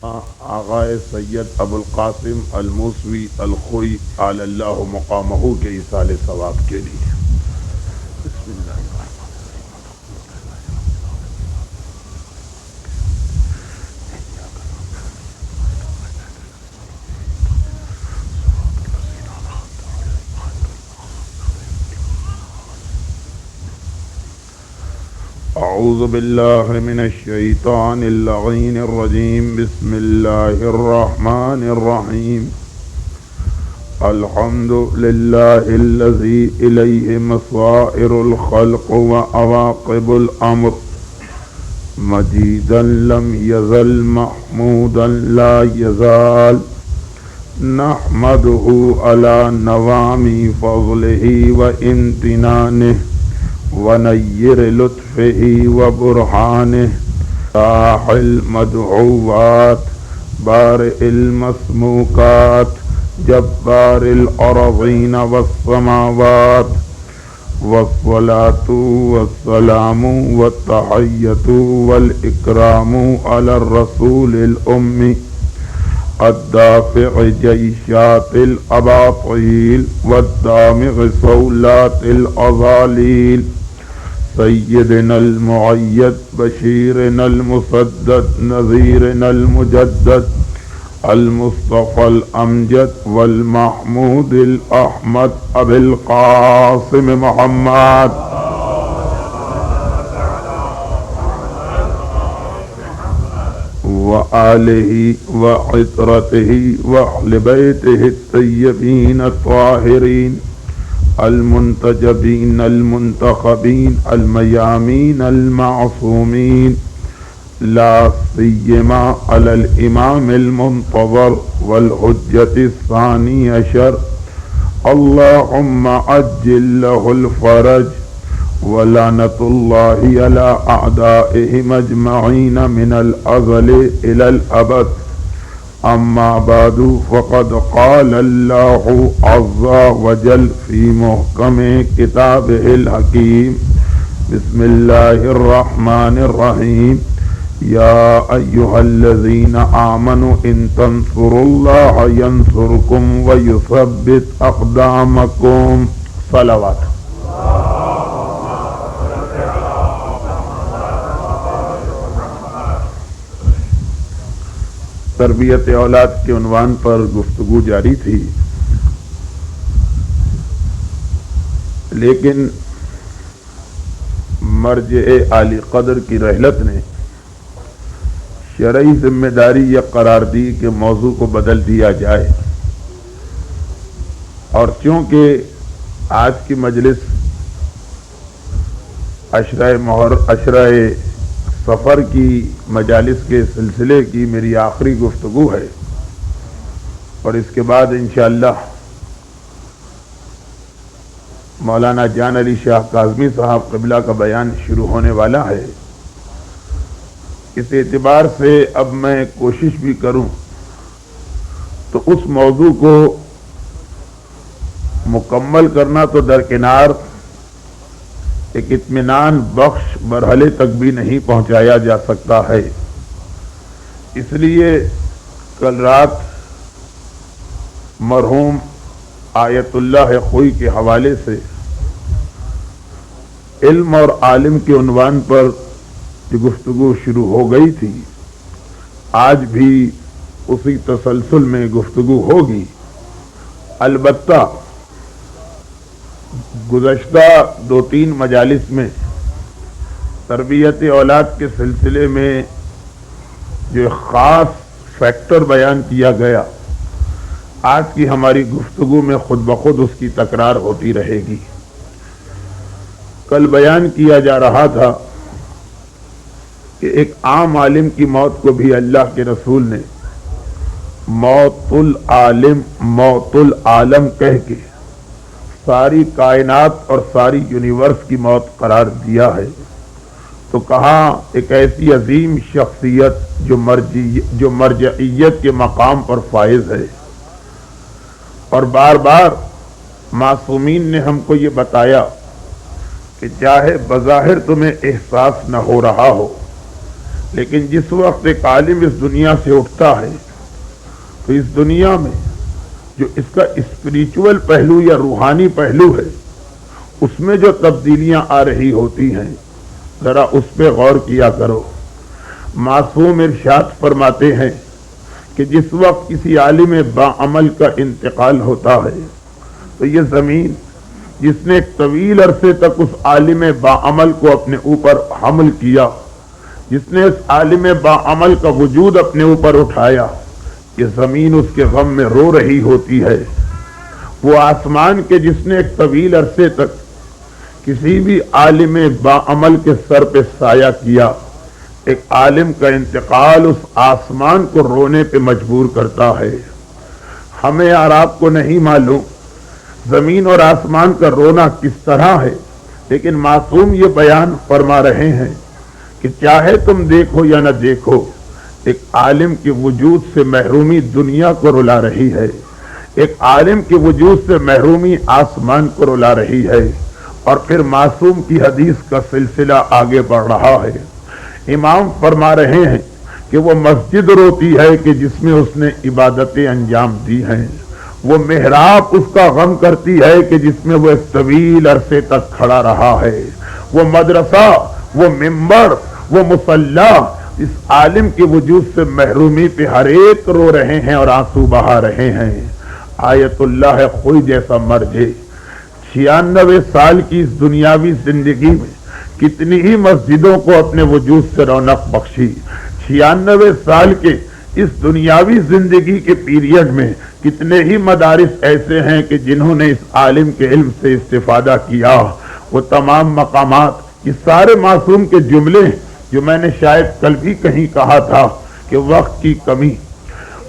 آغائے سید ابو القاسم الموسوی الخوئی علی اللہ مقامہ کے ایصال ثواب کے لیے بسم اللہ اعوذ باللہ من الشیطان اللعین الرجیم بسم اللہ الرحمن الرحیم الحمد للہ الذی الیہ مصائر الخلق وعواقب الامر مجیدا لم یزل محمودا لا یزال نحمده علی نوام فضلہ وامتنانہ ونیر لطفہ وبرہانہ راح المدعوات بارئ المسموکات جبار الارضین والسماوات والصلاة والسلام والتحیۃ والاکرام علی الرسول الأمی الدافع جیشات الاباطیل والدامغ صولات الأضالیل سیدنا المعید بشیرنا المسدد نذیرنا المجدد المصطفى الامجد والمحمود الاحمد ابی القاسم محمد وآلہ وعطرتہ واہل بیتہ الطیبین الطاہرین المنتجبین المنتخبین المیامین المعصومین لا سیما علی الامام المنتظر والحجة الثانی عشر اللہم عجل له الفرج ولعنة الله على أعدائهم أجمعين من الأزل إلى الأبد أما بعد فقد قال الله عز وجل في محكم كتابه الحكيم بسم الله الرحمن الرحيم يا أيها الذين آمنوا إن تنصروا الله ينصركم ويثبت أقدامكم صلوات تربیت اولاد کے عنوان پر گفتگو جاری تھی، لیکن مرجع عالی قدر کی رحلت نے شرعی ذمہ داری یہ قرار دی کہ موضوع کو بدل دیا جائے، اور چونکہ آج کی مجلس عشرہ سفر کی مجالس کے سلسلے کی میری آخری گفتگو ہے، اور اس کے بعد انشاءاللہ مولانا جان علی شاہ کاظمی صاحب قبلہ کا بیان شروع ہونے والا ہے۔ اس اعتبار سے اب میں کوشش بھی کروں تو اس موضوع کو مکمل کرنا تو درکنار، ایک اطمینان بخش مرحلے تک بھی نہیں پہنچایا جا سکتا ہے۔ اس لیے کل رات مرحوم آیت اللہ خوئی کے حوالے سے علم اور عالم کے عنوان پر جو گفتگو شروع ہو گئی تھی، آج بھی اسی تسلسل میں گفتگو ہوگی۔ البتہ گزشتہ 2-3 مجالس میں تربیت اولاد کے سلسلے میں جو خاص فیکٹر بیان کیا گیا، آج کی ہماری گفتگو میں خود بخود اس کی تکرار ہوتی رہے گی۔ کل بیان کیا جا رہا تھا کہ ایک عام عالم کی موت کو بھی اللہ کے رسول نے موت العالم موت العالم کہہ کے ساری کائنات اور ساری یونیورس کی موت قرار دیا ہے، تو کہاں ایک ایسی عظیم شخصیت جو مرجعیت کے مقام پر فائز ہے، اور بار بار معصومین نے ہم کو یہ بتایا کہ چاہے بظاہر تمہیں احساس نہ ہو رہا ہو، لیکن جس وقت ایک عالم اس دنیا سے اٹھتا ہے تو اس دنیا میں جو اس کا اسپریچول پہلو یا روحانی پہلو ہے اس میں جو تبدیلیاں آ رہی ہوتی ہیں ذرا اس پہ غور کیا کرو۔ معصوم ارشاد فرماتے ہیں کہ جس وقت کسی عالم باعمل کا انتقال ہوتا ہے تو یہ زمین جس نے ایک طویل عرصے تک اس عالم باعمل کو اپنے اوپر حمل کیا، جس نے اس عالم باعمل کا وجود اپنے اوپر اٹھایا، یہ زمین اس کے غم میں رو رہی ہوتی ہے۔ وہ آسمان کے جس نے ایک طویل عرصے تک کسی بھی عالم باعمل کے سر پہ سایہ کیا، ایک عالم کا انتقال اس آسمان کو رونے پہ مجبور کرتا ہے۔ ہمیں اور آپ کو نہیں معلوم زمین اور آسمان کا رونا کس طرح ہے، لیکن معصوم یہ بیان فرما رہے ہیں کہ چاہے تم دیکھو یا نہ دیکھو، ایک عالم کے وجود سے محرومی دنیا کو رلا رہی ہے، ایک عالم کے وجود سے محرومی آسمان کو رلا رہی ہے۔ اور پھر معصوم کی حدیث کا سلسلہ آگے بڑھ رہا ہے۔ امام فرما رہے ہیں کہ وہ مسجد روتی ہے کہ جس میں اس نے عبادتیں انجام دی ہیں، وہ محراب اس کا غم کرتی ہے کہ جس میں وہ ایک طویل عرصے تک کھڑا رہا ہے، وہ مدرسہ، وہ منبر، وہ مصلی اس عالم کے وجود سے محرومی پہ ہر ایک رو رہے ہیں اور آنسو بہا رہے ہیں۔ آیت اللہ خوئی جیسا مرجے 96 سال کی اس دنیاوی زندگی میں کتنی ہی مسجدوں کو اپنے وجود سے رونق بخشی، 96 سال کے اس دنیاوی زندگی کے پیریڈ میں کتنے ہی مدارس ایسے ہیں کہ جنہوں نے اس عالم کے علم سے استفادہ کیا۔ وہ تمام مقامات، یہ سارے معصوم کے جملے جو میں نے شاید کل بھی کہیں کہا تھا کہ وقت کی کمی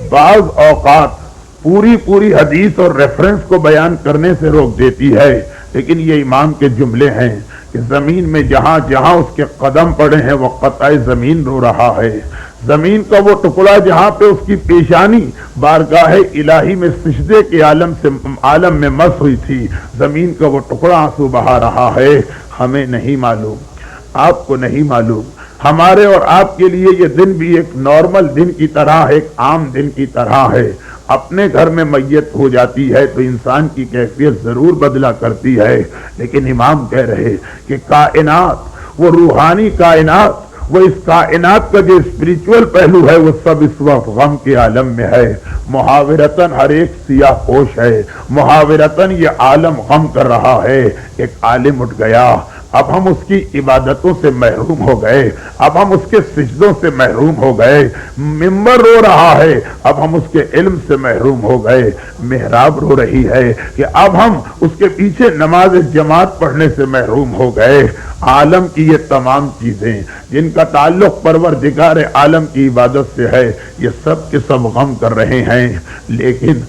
بعض اوقات پوری حدیث اور ریفرنس کو بیان کرنے سے روک دیتی ہے، لیکن یہ امام کے جملے ہیں کہ زمین میں جہاں جہاں اس کے قدم پڑے ہیں وہ قطع زمین رو رہا ہے۔ زمین کا وہ ٹکڑا جہاں پہ اس کی پیشانی بارگاہ الہی میں سجدے کے عالم میں مس ہوئی تھی، زمین کا وہ ٹکڑا آنسو بہا رہا ہے۔ ہمیں نہیں معلوم، آپ کو نہیں معلوم، ہمارے اور آپ کے لیے یہ دن بھی ایک نارمل دن کی طرح، ایک عام دن کی طرح ہے۔ اپنے گھر میں میت ہو جاتی ہے تو انسان کی کیفیت ضرور بدلا کرتی ہے، لیکن امام کہہ رہے کہ کائنات، وہ روحانی کائنات، وہ اس کائنات کا جو اسپریچول پہلو ہے وہ سب اس وقت غم کے عالم میں ہے۔ محاورتاً ہر ایک سیاہ پوش ہے، محاورتاً یہ عالم غم کر رہا ہے۔ ایک عالم اٹھ گیا، اب ہم اس کی عبادتوں سے محروم ہو گئے، اب ہم اس کے سجدوں سے محروم ہو گئے۔ منبر رو رہا ہے، اب ہم اس کے علم سے محروم ہو گئے۔ محراب رو رہی ہے کہ اب ہم اس کے پیچھے نماز جماعت پڑھنے سے محروم ہو گئے۔ عالم کی یہ تمام چیزیں جن کا تعلق پروردگار عالم کی عبادت سے ہے، یہ سب کے سب غم کر رہے ہیں۔ لیکن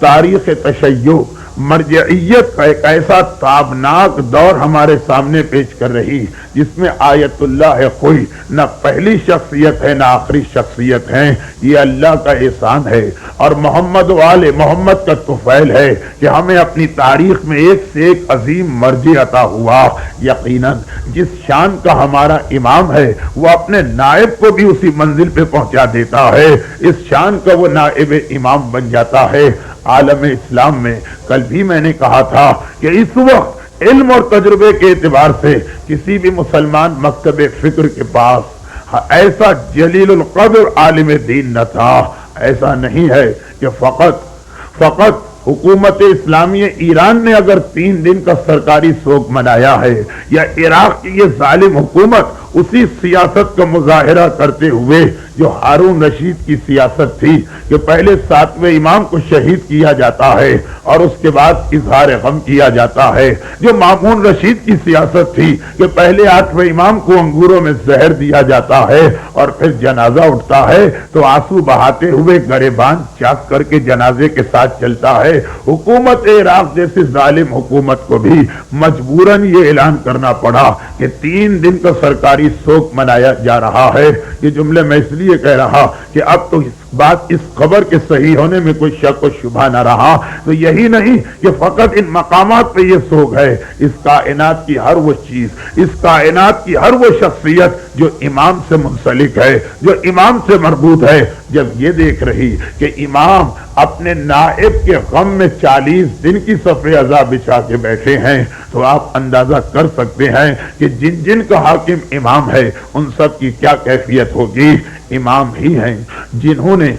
تاریخ تشیع مرجعیت کا ایک ایسا تابناک دور ہمارے سامنے پیش کر رہی جس میں آیت اللہ خوئی نہ پہلی شخصیت ہے نہ آخری شخصیت ہے، یہ اللہ کا احسان ہے اور محمد والے محمد کا طفیل ہے کہ ہمیں اپنی تاریخ میں ایک سے ایک عظیم مرجع عطا ہوا۔ یقیناً جس شان کا ہمارا امام ہے وہ اپنے نائب کو بھی اسی منزل پہ پہنچا دیتا ہے، اس شان کا وہ نائب امام بن جاتا ہے۔ عالم اسلام میں کل بھی میں نے کہا تھا کہ اس وقت علم اور تجربے کے اعتبار سے کسی بھی مسلمان مکتب فکر کے پاس ایسا جلیل القدر عالم دین نہ تھا۔ ایسا نہیں ہے کہ فقط حکومت اسلامی ایران نے اگر 3 دن کا سرکاری سوگ منایا ہے یا عراق کی یہ ظالم حکومت اسی سیاست کا مظاہرہ کرتے ہوئے جو ہارون رشید کی سیاست تھی کہ پہلے 7ویں امام کو شہید کیا جاتا ہے اور اس کے بعد اظہار غم کیا جاتا ہے، جو مامون رشید کی سیاست تھی کہ پہلے 8ویں امام کو انگوروں میں زہر دیا جاتا ہے اور پھر جنازہ اٹھتا ہے تو آنسو بہاتے ہوئے گریبان چاک کر کے جنازے کے ساتھ چلتا ہے۔ حکومت عراق جیسی ظالم حکومت کو بھی مجبوراً یہ اعلان کرنا پڑا کہ 3 دن کا سرکاری سوگ منایا جا رہا ہے۔ یہ جملے میں اس لیے کہہ رہا کہ اب تو بات اس خبر کے صحیح ہونے میں کوئی شک و شبہ نہ رہا تو یہی نہیں کہ فقط ان مقامات پہ یہ سوگ ہے، اس کائنات کی ہر وہ چیز، اس کائنات کی ہر وہ شخصیت جو امام سے منسلک ہے، جو امام سے مربوط ہے، جب یہ دیکھ رہی کہ امام اپنے نائب کے غم میں 40 دن کی صف عزا بچھا کے بیٹھے ہیں تو آپ اندازہ کر سکتے ہیں کہ جن جن کا حاکم امام ہے ان سب کی کیا کیفیت ہوگی۔ امام ہی ہیں جنہوں نے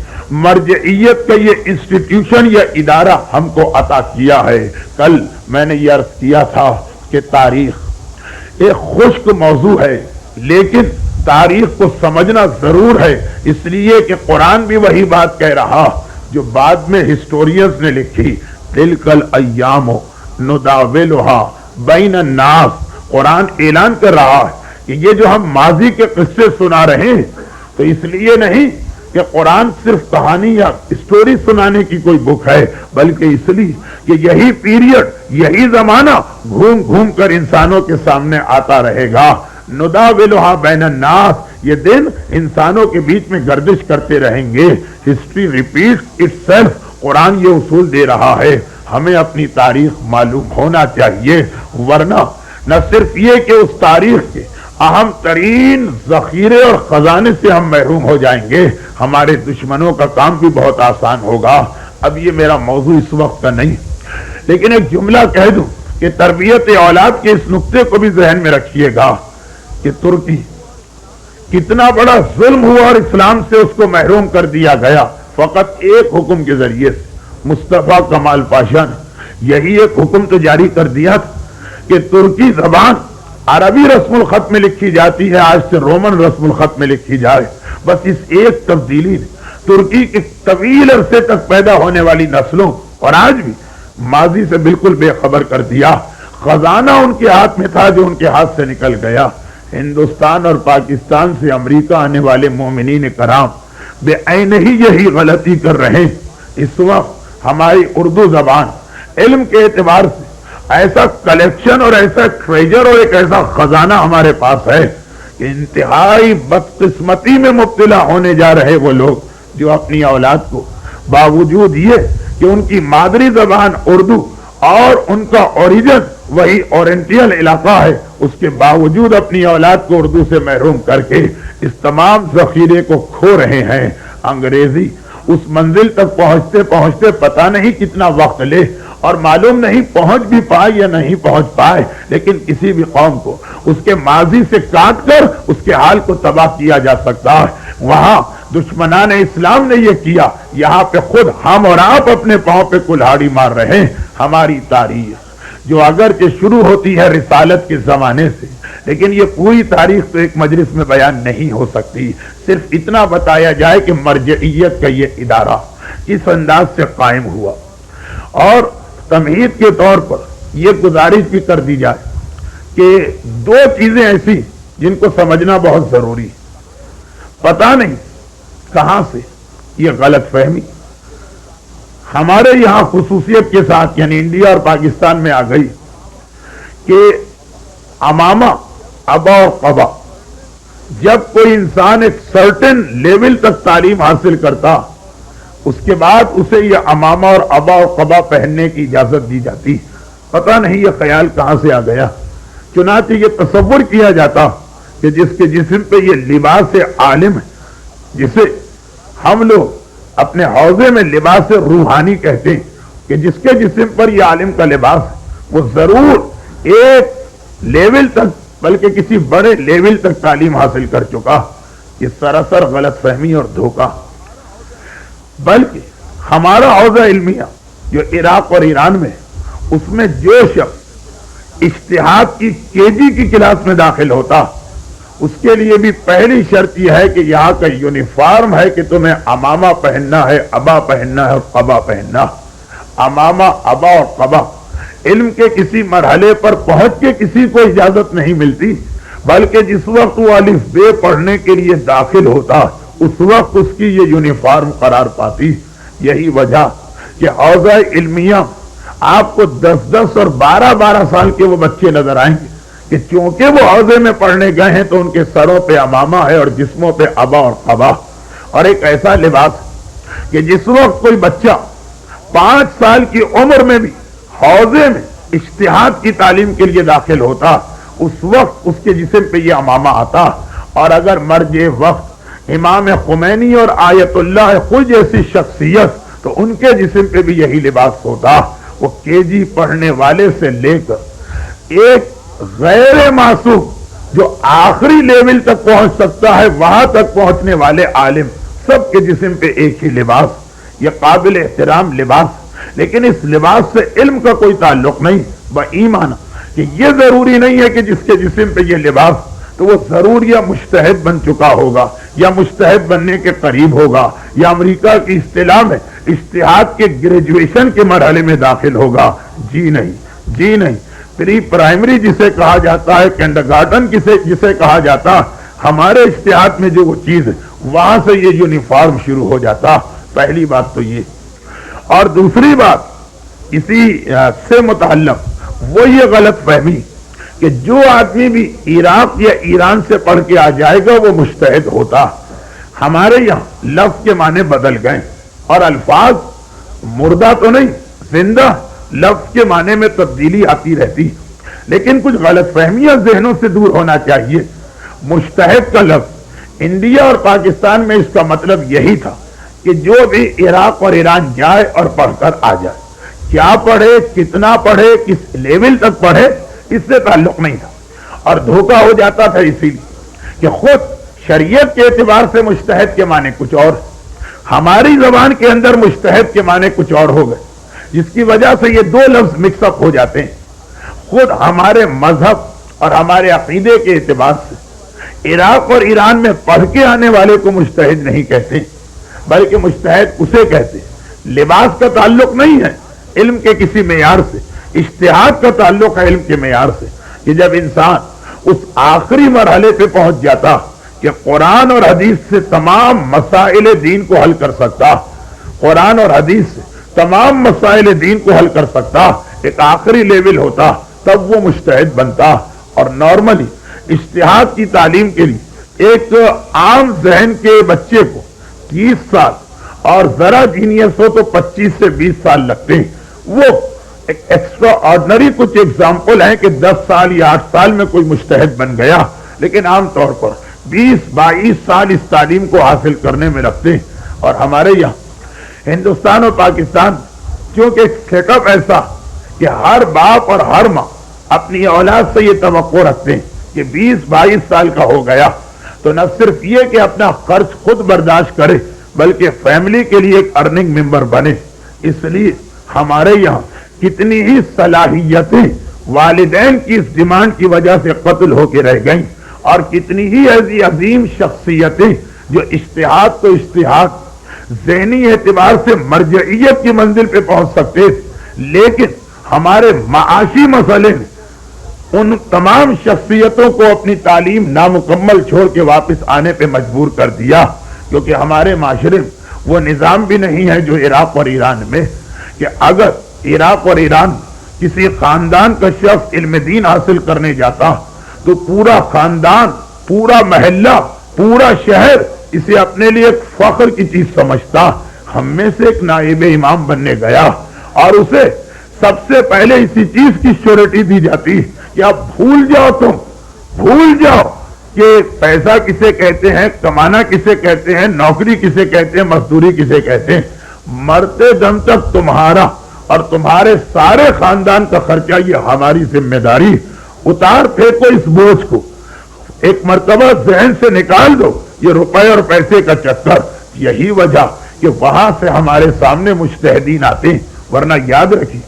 مرجعیت کا یہ انسٹیٹیوشن یا ادارہ ہم کو عطا کیا ہے۔ کل میں نے یہ عرض کیا تھا کہ تاریخ ایک خشک موضوع ہے، لیکن تاریخ کو سمجھنا ضرور ہے، اس لیے کہ قرآن بھی وہی بات کہہ رہا جو بعد میں ہسٹورینز نے لکھی، تلک الایام نداولها بین الناس۔ قرآن اعلان کر رہا ہے کہ یہ جو ہم ماضی کے قصے سنا رہے ہیں تو اس لیے نہیں کہ قرآن صرف کہانی یا اسٹوری سنانے کی کوئی بک ہے، بلکہ اس لیے کہ یہی پیریڈ، یہی زمانہ گھوم گھوم کر انسانوں کے سامنے آتا رہے گا۔ نداولها بین الناس، یہ دن انسانوں کے بیچ میں گردش کرتے رہیں گے۔ ہسٹری ریپیٹس اٹ سیلف، قرآن یہ اصول دے رہا ہے۔ ہمیں اپنی تاریخ معلوم ہونا چاہیے، ورنہ نہ صرف یہ کہ اس تاریخ کے اہم ترین ذخیرے اور خزانے سے ہم محروم ہو جائیں گے، ہمارے دشمنوں کا کام بھی بہت آسان ہوگا۔ اب یہ میرا موضوع اس وقت کا نہیں، لیکن ایک جملہ کہہ دوں کہ تربیت اولاد کے اس نقطے کو بھی ذہن میں رکھیے گا کہ ترکی کتنا بڑا ظلم ہوا اور اسلام سے اس کو محروم کر دیا گیا، فقط ایک حکم کے ذریعے سے۔ مصطفیٰ کمال پاشا نے یہی ایک حکم تو جاری کر دیا تھا کہ ترکی زبان عربی رسم الخط میں لکھی جاتی ہے، آج سے رومن رسم الخط میں لکھی جائے۔ بس اس ایک تبدیلی نے ترکی کے طویل عرصے تک پیدا ہونے والی نسلوں اور آج بھی ماضی سے بالکل بے خبر کر دیا۔ خزانہ ان کے ہاتھ میں تھا جو ان کے ہاتھ سے نکل گیا۔ ہندوستان اور پاکستان سے امریکہ آنے والے مومنین کرام بے عین ہی یہی غلطی کر رہے ہیں۔ اس وقت ہماری اردو زبان علم کے اعتبار سے ایسا کلیکشن اور ایسا ٹریجر اور ایک ایسا خزانہ ہمارے پاس ہے کہ انتہائی بدقسمتی میں مبتلا ہونے جا رہے وہ لوگ جو اپنی اولاد کو باوجود یہ کہ ان کی مادری زبان اردو اور ان کا اوریجن وہی اورینٹیل علاقہ ہے، اس کے باوجود اپنی اولاد کو اردو سے محروم کر کے اس تمام ذخیرے کو کھو رہے ہیں۔ انگریزی اس منزل تک پہنچتے پہنچتے پتہ نہیں کتنا وقت لے اور معلوم نہیں پہنچ بھی پائے یا نہیں پہنچ پائے، لیکن کسی بھی قوم کو اس کے ماضی سے کاٹ کر اس کے حال کو تباہ کیا جا سکتا ہے۔ وہاں دشمنان اسلام نے یہ کیا، یہاں پہ خود ہم اور آپ اپنے پاؤں پہ کلہاڑی مار رہے ہیں۔ ہماری تاریخ جو اگرچہ شروع ہوتی ہے رسالت کے زمانے سے، لیکن یہ پوری تاریخ تو ایک مجلس میں بیان نہیں ہو سکتی۔ صرف اتنا بتایا جائے کہ مرجعیت کا یہ ادارہ کس انداز سے قائم ہوا، اور تمہید کے طور پر یہ گزارش بھی کر دی جائے کہ دو چیزیں ایسی جن کو سمجھنا بہت ضروری ہے۔ پتہ نہیں کہاں سے یہ غلط فہمی ہمارے یہاں خصوصیت کے ساتھ یعنی انڈیا اور پاکستان میں آ گئی کہ امامہ، ابا اور قبا، جب کوئی انسان ایک سرٹن لیول تک تعلیم حاصل کرتا اس کے بعد اسے یہ امامہ اور ابا اور قبا پہننے کی اجازت دی جاتی۔ پتہ نہیں یہ خیال کہاں سے آ گیا، چنانچہ یہ تصور کیا جاتا کہ جس کے جسم پہ یہ لباس عالم ہے، جسے ہم لوگ اپنے حوضے میں لباس روحانی کہتے ہیں، کہ جس کے جسم پر یہ عالم کا لباس ہے وہ ضرور ایک لیول تک بلکہ کسی بڑے لیول تک تعلیم حاصل کر چکا۔ یہ سراسر غلط فہمی اور دھوکہ، بلکہ ہمارا حوضہ علمیہ جو عراق اور ایران میں، اس میں جو شخص اجتہاد کی KG کی کلاس میں داخل ہوتا اس کے لیے بھی پہلی شرط یہ ہے کہ یہاں کا یونیفارم ہے کہ تمہیں امامہ پہننا ہے، ابا پہننا ہے اور قبا پہننا۔ امامہ، ابا اور قبا علم کے کسی مرحلے پر پہنچ کے کسی کو اجازت نہیں ملتی، بلکہ جس وقت وہ الف بے پڑھنے کے لیے داخل ہوتا اس وقت اس کی یہ یونیفارم قرار پاتی۔ یہی وجہ کہ حوضہ علمیہ آپ کو 10-10 اور 12-12 سال کے وہ بچے نظر آئیں گے کہ چونکہ وہ حوضے میں پڑھنے گئے ہیں تو ان کے سروں پہ امامہ ہے اور جسموں پہ ابا اور قبا، اور ایک ایسا لباس کہ جس وقت کوئی بچہ 5 سال کی عمر میں بھی حوزے میں اجتہاد کی تعلیم کے لیے داخل ہوتا، اس وقت اس کے جسم پہ یہ عمامہ آتا، اور اگر مرج وقت امام خمینی اور آیت اللہ خود جیسی شخصیت تو ان کے جسم پہ بھی یہی لباس ہوتا۔ وہ KG پڑھنے والے سے لے کر ایک غیر معصوم جو آخری لیول تک پہنچ سکتا ہے وہاں تک پہنچنے والے عالم سب کے جسم پہ ایک ہی لباس، یہ قابل احترام لباس، لیکن اس لباس سے علم کا کوئی تعلق نہیں، بایمان کہ یہ ضروری نہیں ہے کہ جس کے جسم پہ یہ لباس تو وہ ضرور یا مجتہد بن چکا ہوگا یا مجتہد بننے کے قریب ہوگا یا امریکہ کی اصطلاح میں اجتہاد کے گریجویشن کے مرحلے میں داخل ہوگا۔ جی نہیں، جی نہیں، پری پرائمری جسے کہا جاتا ہے، کنڈرگارٹن جسے کہا جاتا، ہمارے اجتہاد میں جو وہ چیز ہے وہاں سے یہ یونیفارم شروع ہو جاتا۔ پہلی بات تو یہ، اور دوسری بات اسی سے متعلق وہ یہ غلط فہمی کہ جو آدمی بھی عراق یا ایران سے پڑھ کے آ جائے گا وہ مجتہد ہوتا۔ ہمارے یہاں لفظ کے معنی بدل گئے اور الفاظ مردہ تو نہیں، زندہ لفظ کے معنی میں تبدیلی آتی رہتی، لیکن کچھ غلط فہمیاں ذہنوں سے دور ہونا چاہیے۔ مجتہد کا لفظ انڈیا اور پاکستان میں اس کا مطلب یہی تھا کہ جو بھی عراق اور ایران جائے اور پڑھ کر آ جائے، کیا پڑھے، کتنا پڑھے، کس لیول تک پڑھے، اس سے تعلق نہیں تھا، اور دھوکہ ہو جاتا تھا اسی لیے کہ خود شریعت کے اعتبار سے مجتہد کے معنی کچھ اور، ہماری زبان کے اندر مجتہد کے معنی کچھ اور ہو گئے، جس کی وجہ سے یہ دو لفظ مکس اپ ہو جاتے ہیں۔ خود ہمارے مذہب اور ہمارے عقیدے کے اعتبار سے عراق اور ایران میں پڑھ کے آنے والے کو مجتہد نہیں کہتے، بلکہ مجتہد اسے کہتے ہیں۔ لباس کا تعلق نہیں ہے علم کے کسی معیار سے، اجتہاد کا تعلق ہے علم کے معیار سے، کہ جب انسان اس آخری مرحلے پہ پہنچ جاتا کہ قرآن اور حدیث سے تمام مسائل دین کو حل کر سکتا، قرآن اور حدیث سے تمام مسائل دین کو حل کر سکتا، ایک آخری لیول ہوتا، تب وہ مجتہد بنتا۔ اور نارملی اجتہاد کی تعلیم کے لیے ایک عام ذہن کے بچے کو 30 سال اور ذرا جینیس ہو تو 25 سے 20 سال لگتے ہیں۔ وہ ایک ایکسٹرا آرڈنری کچھ ایگزامپل ہیں کہ 10 سال یا 8 سال میں کوئی مجتہد بن گیا، لیکن عام طور پر 20-22 سال اس تعلیم کو حاصل کرنے میں لگتے ہیں۔ اور ہمارے یہاں ہندوستان اور پاکستان کیونکہ ایک سیٹ اپ ایسا کہ ہر باپ اور ہر ماں اپنی اولاد سے یہ توقع رکھتے ہیں کہ 20-22 سال کا ہو گیا تو نہ صرف یہ کہ اپنا خرچ خود برداشت کرے بلکہ فیملی کے لیے ایک ارننگ ممبر بنے۔ اس لیے ہمارے یہاں کتنی ہی صلاحیتیں والدین کی اس ڈیمانڈ کی وجہ سے قتل ہو کے رہ گئیں، اور کتنی ہی ایسی عظیم شخصیتیں جو اجتہاد تو اجتہاد ذہنی اعتبار سے مرجعیت کی منزل پہ پہنچ سکتے، لیکن ہمارے معاشی مسئلے نے ان تمام شخصیتوں کو اپنی تعلیم نامکمل چھوڑ کے واپس آنے پہ مجبور کر دیا، کیونکہ ہمارے معاشرے میں وہ نظام بھی نہیں ہے جو عراق اور ایران میں، کہ اگر عراق اور ایران کسی خاندان کا شخص علم دین حاصل کرنے جاتا تو پورا خاندان، پورا محلہ، پورا شہر اسے اپنے لیے ایک فخر کی چیز سمجھتا۔ ہم میں سے ایک نائب امام بننے گیا اور اسے سب سے پہلے اسی چیز کی شیورٹی دی جاتی کہ آپ بھول جاؤ، تم بھول جاؤ کہ پیسہ کسے کہتے ہیں، کمانا کسے کہتے ہیں، نوکری کسے کہتے ہیں، مزدوری کسے کہتے ہیں، مرتے دم تک تمہارا اور تمہارے سارے خاندان کا خرچہ یہ ہماری ذمہ داری، اتار پھینکو اس بوجھ کو، ایک مرتبہ ذہن سے نکال دو یہ روپے اور پیسے کا چکر۔ یہی وجہ کہ وہاں سے ہمارے سامنے مجتہدین آتے ہیں، ورنہ یاد رکھیں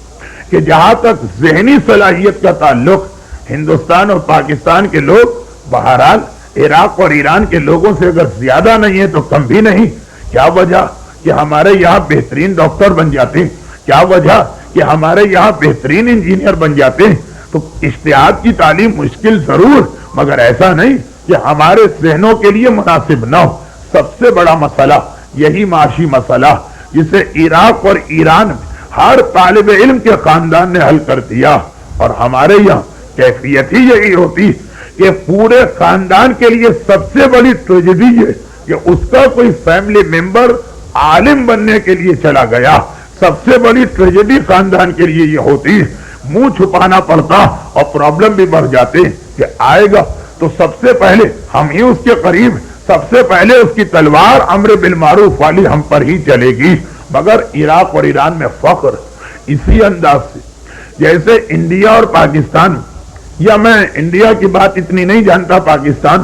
کہ جہاں تک ذہنی صلاحیت کا تعلق ہندوستان اور پاکستان کے لوگ بہرحال عراق اور ایران کے لوگوں سے اگر زیادہ نہیں ہے تو کم بھی نہیں۔ کیا وجہ کہ ہمارے یہاں بہترین ڈاکٹر بن جاتے ہیں، کیا وجہ کہ ہمارے یہاں بہترین انجینئر بن جاتے ہیں۔ تو اجتہاد کی تعلیم مشکل ضرور، مگر ایسا نہیں کہ ہمارے ذہنوں کے لیے مناسب نہ ہو۔ سب سے بڑا مسئلہ یہی معاشی مسئلہ جسے عراق اور ایران میں ہر طالب علم کے خاندان نے حل کر دیا، اور ہمارے یہاں کیفیت ہی یہی ہوتی کہ پورے خاندان کے لیے سب سے بڑی ٹریجڈی ہے کہ اس کا کوئی فیملی ممبر عالم بننے کے لیے چلا گیا، سب سے بڑی ٹریجڈی خاندان کے لیے یہ ہوتی، منہ چھپانا پڑتا اور پرابلم بھی بڑھ جاتے کہ آئے گا تو سب سے پہلے ہم ہی اس کے قریب، سب سے پہلے اس کی تلوار امر بالمعروف والی ہم پر ہی چلے گی۔ مگر عراق اور ایران میں فخر اسی انداز سے جیسے انڈیا اور پاکستان، یا میں انڈیا کی بات اتنی نہیں جانتا، پاکستان،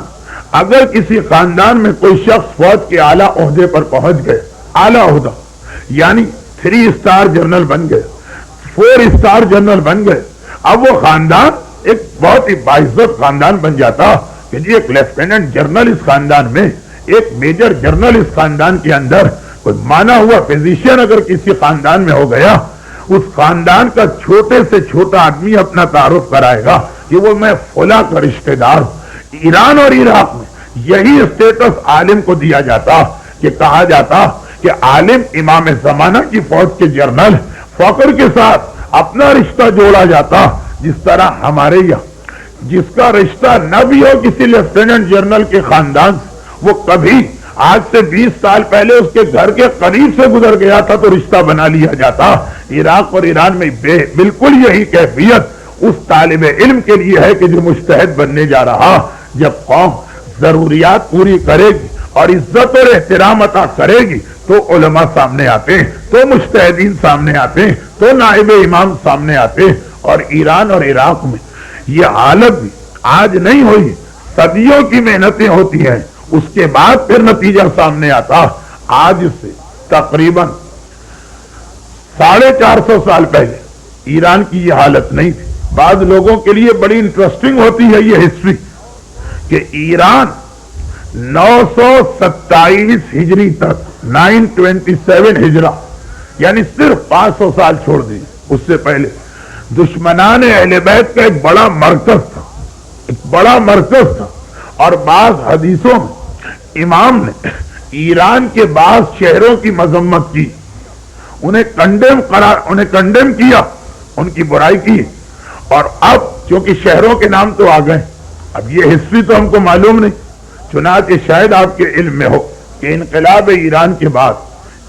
اگر کسی خاندان میں کوئی شخص فوج کے اعلیٰ عہدے پر پہنچ گئے، اعلیٰ عہدہ یعنی 3 اسٹار جنرل بن گئے، 4 اسٹار جنرل بن گئے، اب وہ خاندان ایک بہت ہی باعزت خاندان بن جاتا کہ جی ایک لیفٹیننٹ جنرل اس خاندان میں، ایک میجر جنرل اس خاندان کے اندر، کوئی مانا ہوا فزیشین اگر کسی خاندان میں ہو گیا، اس خاندان کا چھوٹے سے چھوٹا آدمی اپنا تعارف کرائے گا کہ وہ میں فلاں کا رشتہ دار ہوں۔ ایران اور عراق میں یہی اسٹیٹس عالم کو دیا جاتا کہ کہا جاتا کہ عالم امام زمانہ کی فوج کے جنرل، فخر کے ساتھ اپنا رشتہ جوڑا جاتا، جس طرح ہمارے یہاں جس کا رشتہ نہ بھی ہو کسی لیفٹیننٹ جنرل کے خاندان سے، وہ کبھی آج سے 20 سال پہلے اس کے گھر کے قریب سے گزر گیا تھا تو رشتہ بنا لیا جاتا۔ عراق اور ایران میں بالکل یہی کیفیت اس طالب علم کے لیے ہے کہ جو مجتہد بننے جا رہا، جب قوم ضروریات پوری کرے گی اور عزت اور احترام عطا کرے گی تو علماء سامنے آتے، تو مجتہدین سامنے آتے، تو نائب امام سامنے آتے۔ اور ایران اور عراق میں یہ حالت بھی آج نہیں ہوئی، صدیوں کی محنتیں ہوتی ہیں، اس کے بعد پھر نتیجہ سامنے آتا۔ آج سے تقریباً 450 سال پہلے ایران کی یہ حالت نہیں تھی۔ بعض لوگوں کے لیے بڑی انٹرسٹنگ ہوتی ہے یہ ہسٹری کہ ایران 927 ہجری تک 927 ہجرہ یعنی صرف 500 سال چھوڑ دی، اس سے پہلے دشمنان اہل بیت کا ایک بڑا مرکز تھا، ایک بڑا مرکز تھا۔ اور بعض حدیثوں میں امام نے ایران کے بعض شہروں کی مذمت کی، انہیں کنڈیم کیا، ان کی برائی کی۔ اور اب چونکہ شہروں کے نام تو آ گئے، اب یہ ہسٹری تو ہم کو معلوم نہیں، چنانچہ شاید آپ کے علم میں ہو کہ انقلاب ایران کے بعد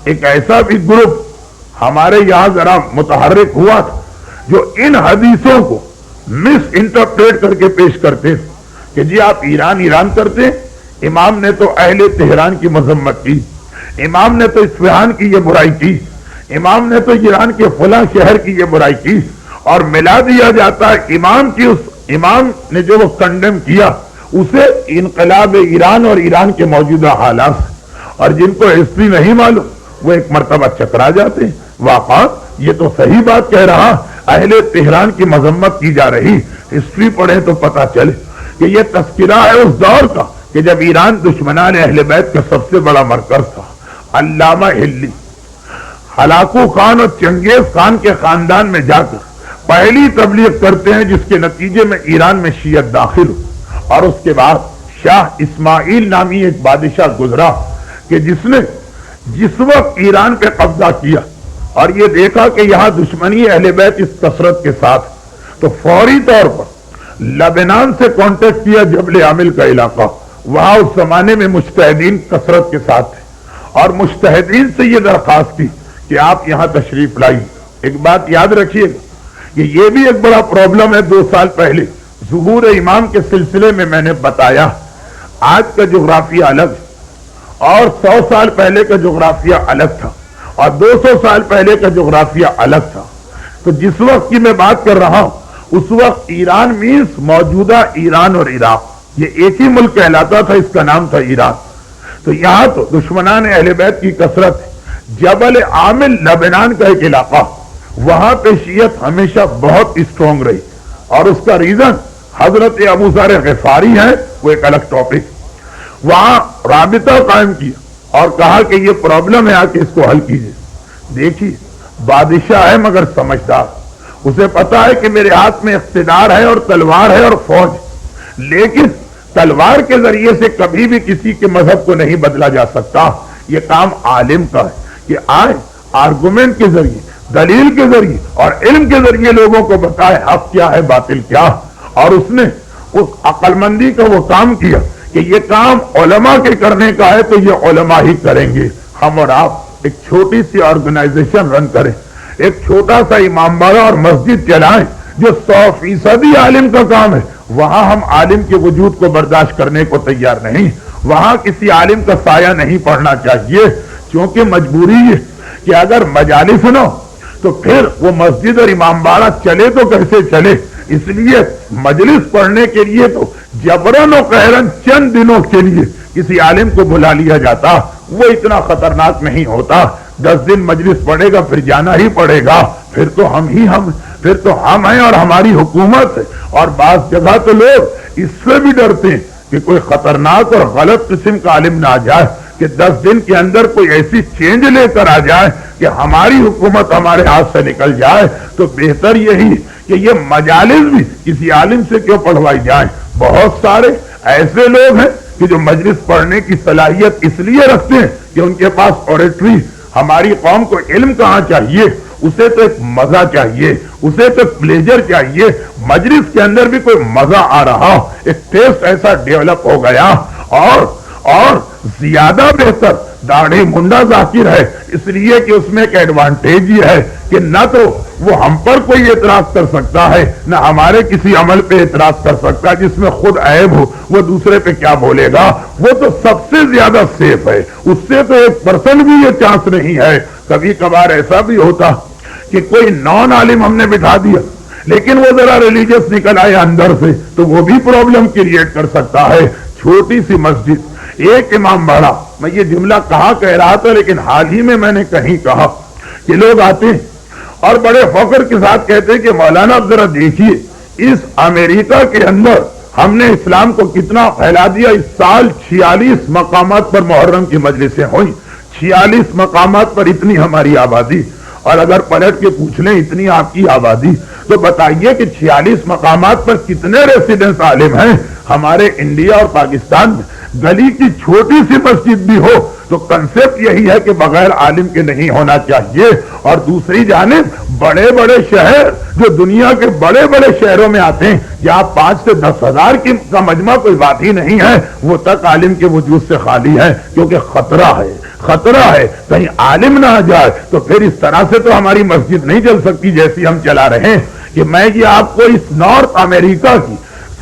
ایک ایسا بھی گروپ ہمارے یہاں ذرا متحرک ہوا تھا جو ان حدیثوں کو مس انٹرپریٹ کر کے پیش کرتے کہ جی آپ ایران کرتے، امام نے تو اہل تہران کی مذمت کی، امام نے تو اصفہان کی یہ برائی کی، امام نے تو ایران کے فلاں شہر کی یہ برائی کی، اور ملا دیا جاتا ہے امام نے جو وہ کنڈیم کیا اسے انقلاب ایران اور ایران کے موجودہ حالات سے۔ اور جن کو ہسٹری نہیں معلوم وہ ایک مرتبہ چکرا جاتے ہیں، واقعا یہ تو صحیح بات کہہ رہا، اہل تہران کی مذمت کی جا رہی، ہسٹری پڑھیں تو پتا چلے کہ یہ تذکرہ ہے اس دور کا کہ جب ایران دشمنان اہل بیت کا سب سے بڑا مرکز تھا۔ علامہ ہلی ہلاکو خان اور چنگیز خان کے خاندان میں جا کر پہلی تبلیغ کرتے ہیں، جس کے نتیجے میں ایران میں شیعت داخل ہو۔ اور اس کے بعد شاہ اسماعیل نامی ایک بادشاہ گزرا کہ جس وقت ایران پہ قبضہ کیا اور یہ دیکھا کہ یہاں دشمنی اہل بیت اس کثرت کے ساتھ، تو فوری طور پر لبنان سے کانٹیکٹ کیا، جبل عامل کا علاقہ، وہاں اس زمانے میں مجتہدین کثرت کے ساتھ تھے، اور مجتہدین سے یہ درخواست کی کہ آپ یہاں تشریف لائیے۔ ایک بات یاد رکھیے گا کہ یہ بھی ایک بڑا پرابلم ہے۔ 2 سال پہلے ظہور امام کے سلسلے میں میں نے بتایا آج کا جغرافیہ الگ اور 100 سال پہلے کا جغرافیہ الگ تھا، اور 200 سال پہلے کا جغرافیہ الگ تھا۔ تو جس وقت کی میں بات کر رہا ہوں اس وقت ایران مینس موجودہ ایران اور عراق، یہ ایک ہی ملک کہلاتا تھا، اس کا نام تھا ایران۔ تو یہاں تو دشمنان اہل بیت کی کثرت ہے۔ جبل عامل لبنان کا ایک علاقہ، وہاں پہ شیعت ہمیشہ بہت اسٹرانگ رہی، اور اس کا ریزن حضرت ابو ذر غفاری ہے، وہ ایک الگ ٹاپک۔ وہاں رابطہ قائم کیا اور کہا کہ یہ پرابلم ہے، آ کے اس کو حل کیجیے۔ دیکھیے بادشاہ ہے مگر سمجھدار، اسے پتا ہے کہ میرے ہاتھ میں اقتدار ہے اور تلوار ہے اور فوج، لیکن تلوار کے ذریعے سے کبھی بھی کسی کے مذہب کو نہیں بدلا جا سکتا۔ یہ کام عالم کا ہے کہ آئے آرگومنٹ کے ذریعے، دلیل کے ذریعے اور علم کے ذریعے لوگوں کو بتائے حق کیا ہے باطل کیا۔ اور اس نے اس عقل مندی کا وہ کام کیا کہ یہ کام علماء کے کرنے کا ہے تو یہ علماء ہی کریں گے، ہم اور آپ ایک چھوٹی سی آرگنائزیشن رن کریں, ایک چھوٹا سا امام باڑہ اور مسجد چلائیں جو 100% عالم کا کام ہے, وہاں ہم عالم کے وجود کو برداشت کرنے کو تیار نہیں, وہاں کسی عالم کا سایہ نہیں پڑنا چاہیے, کیونکہ مجبوری ہے کہ اگر مجالس نہ تو پھر وہ مسجد اور امام باڑہ چلے تو کیسے چلے. اس لیے مجلس پڑھنے کے لیے تو جبرن و قہرن چند دنوں کے لیے کسی عالم کو بلا لیا جاتا, وہ اتنا خطرناک نہیں ہوتا. 10 دن مجلس پڑھے گا پھر جانا ہی پڑے گا, پھر تو ہم ہیں اور ہماری حکومت ہے. اور بعض جگہ تو لوگ اس سے بھی ڈرتے ہیں کہ کوئی خطرناک اور غلط قسم کا عالم نہ آ جائے کہ 10 دن کے اندر کوئی ایسی چینج لے کر آ جائے کہ ہماری حکومت ہمارے ہاتھ سے نکل جائے. تو بہتر یہی کہ یہ مجالس بھی کسی عالم سے کیوں پڑھوائی جائیں. بہت سارے ایسے لوگ ہیں کہ جو مجلس پڑھنے کی صلاحیت اس لیے رکھتے ہیں کہ ان کے پاس اوریٹری. ہماری قوم کو علم کہاں چاہیے, اسے تو ایک مزہ چاہیے, اسے تو پلیجر چاہیے. مجلس کے اندر بھی کوئی مزہ آ رہا, ایک ٹیسٹ ایسا ڈیولپ ہو گیا. اور زیادہ بہتر داڑھی منڈا ذاکر ہے, اس لیے کہ اس میں ایک ایڈوانٹیج یہ ہے کہ نہ تو وہ ہم پر کوئی اعتراض کر سکتا ہے, نہ ہمارے کسی عمل پہ اعتراض کر سکتا ہے جس میں خود عیب ہو. وہ دوسرے پہ کیا بولے گا, وہ تو سب سے زیادہ سیف ہے, اس سے تو 1% بھی یہ چانس نہیں ہے. کبھی کبھار ایسا بھی ہوتا کہ کوئی نان عالم ہم نے بٹھا دیا لیکن وہ ذرا ریلیجس نکل آئے اندر سے, تو وہ بھی پرابلم کریٹ کر سکتا ہے. چھوٹی سی مسجد, ایک امام باڑہ. میں یہ جملہ کہاں کہہ رہا تھا لیکن حال ہی میں نے کہیں کہا کہ لوگ آتے ہیں اور بڑے فخر کے ساتھ کہتے ہیں کہ مولانا اب ذرا دیکھیے اس امریکہ کے اندر ہم نے اسلام کو کتنا پھیلا دیا. اس سال 46 مقامات پر محرم کی مجلسیں ہوئیں, 46 مقامات پر اتنی ہماری آبادی. اور اگر پلٹ کے پوچھ لیں اتنی آپ کی آبادی تو بتائیے کہ 46 مقامات پر کتنے ریسیڈنس عالم ہیں ہمارے انڈیا اور پاکستان میں. گلی کی چھوٹی سی مسجد بھی ہو تو کنسپٹ یہی ہے کہ بغیر عالم کے نہیں ہونا چاہیے. اور دوسری جانب بڑے بڑے شہر جو دنیا کے بڑے بڑے شہروں میں آتے ہیں جہاں 5 سے 10 ہزار کا مجمع کوئی بات ہی نہیں ہے, وہ تک عالم کے وجود سے خالی ہے, کیونکہ خطرہ ہے کہیں عالم نہ آ جائے. تو پھر اس طرح سے تو ہماری مسجد نہیں چل سکتی جیسی ہم چلا رہے ہیں. کہ میں یہ آپ کو اس نارتھ امریکہ کی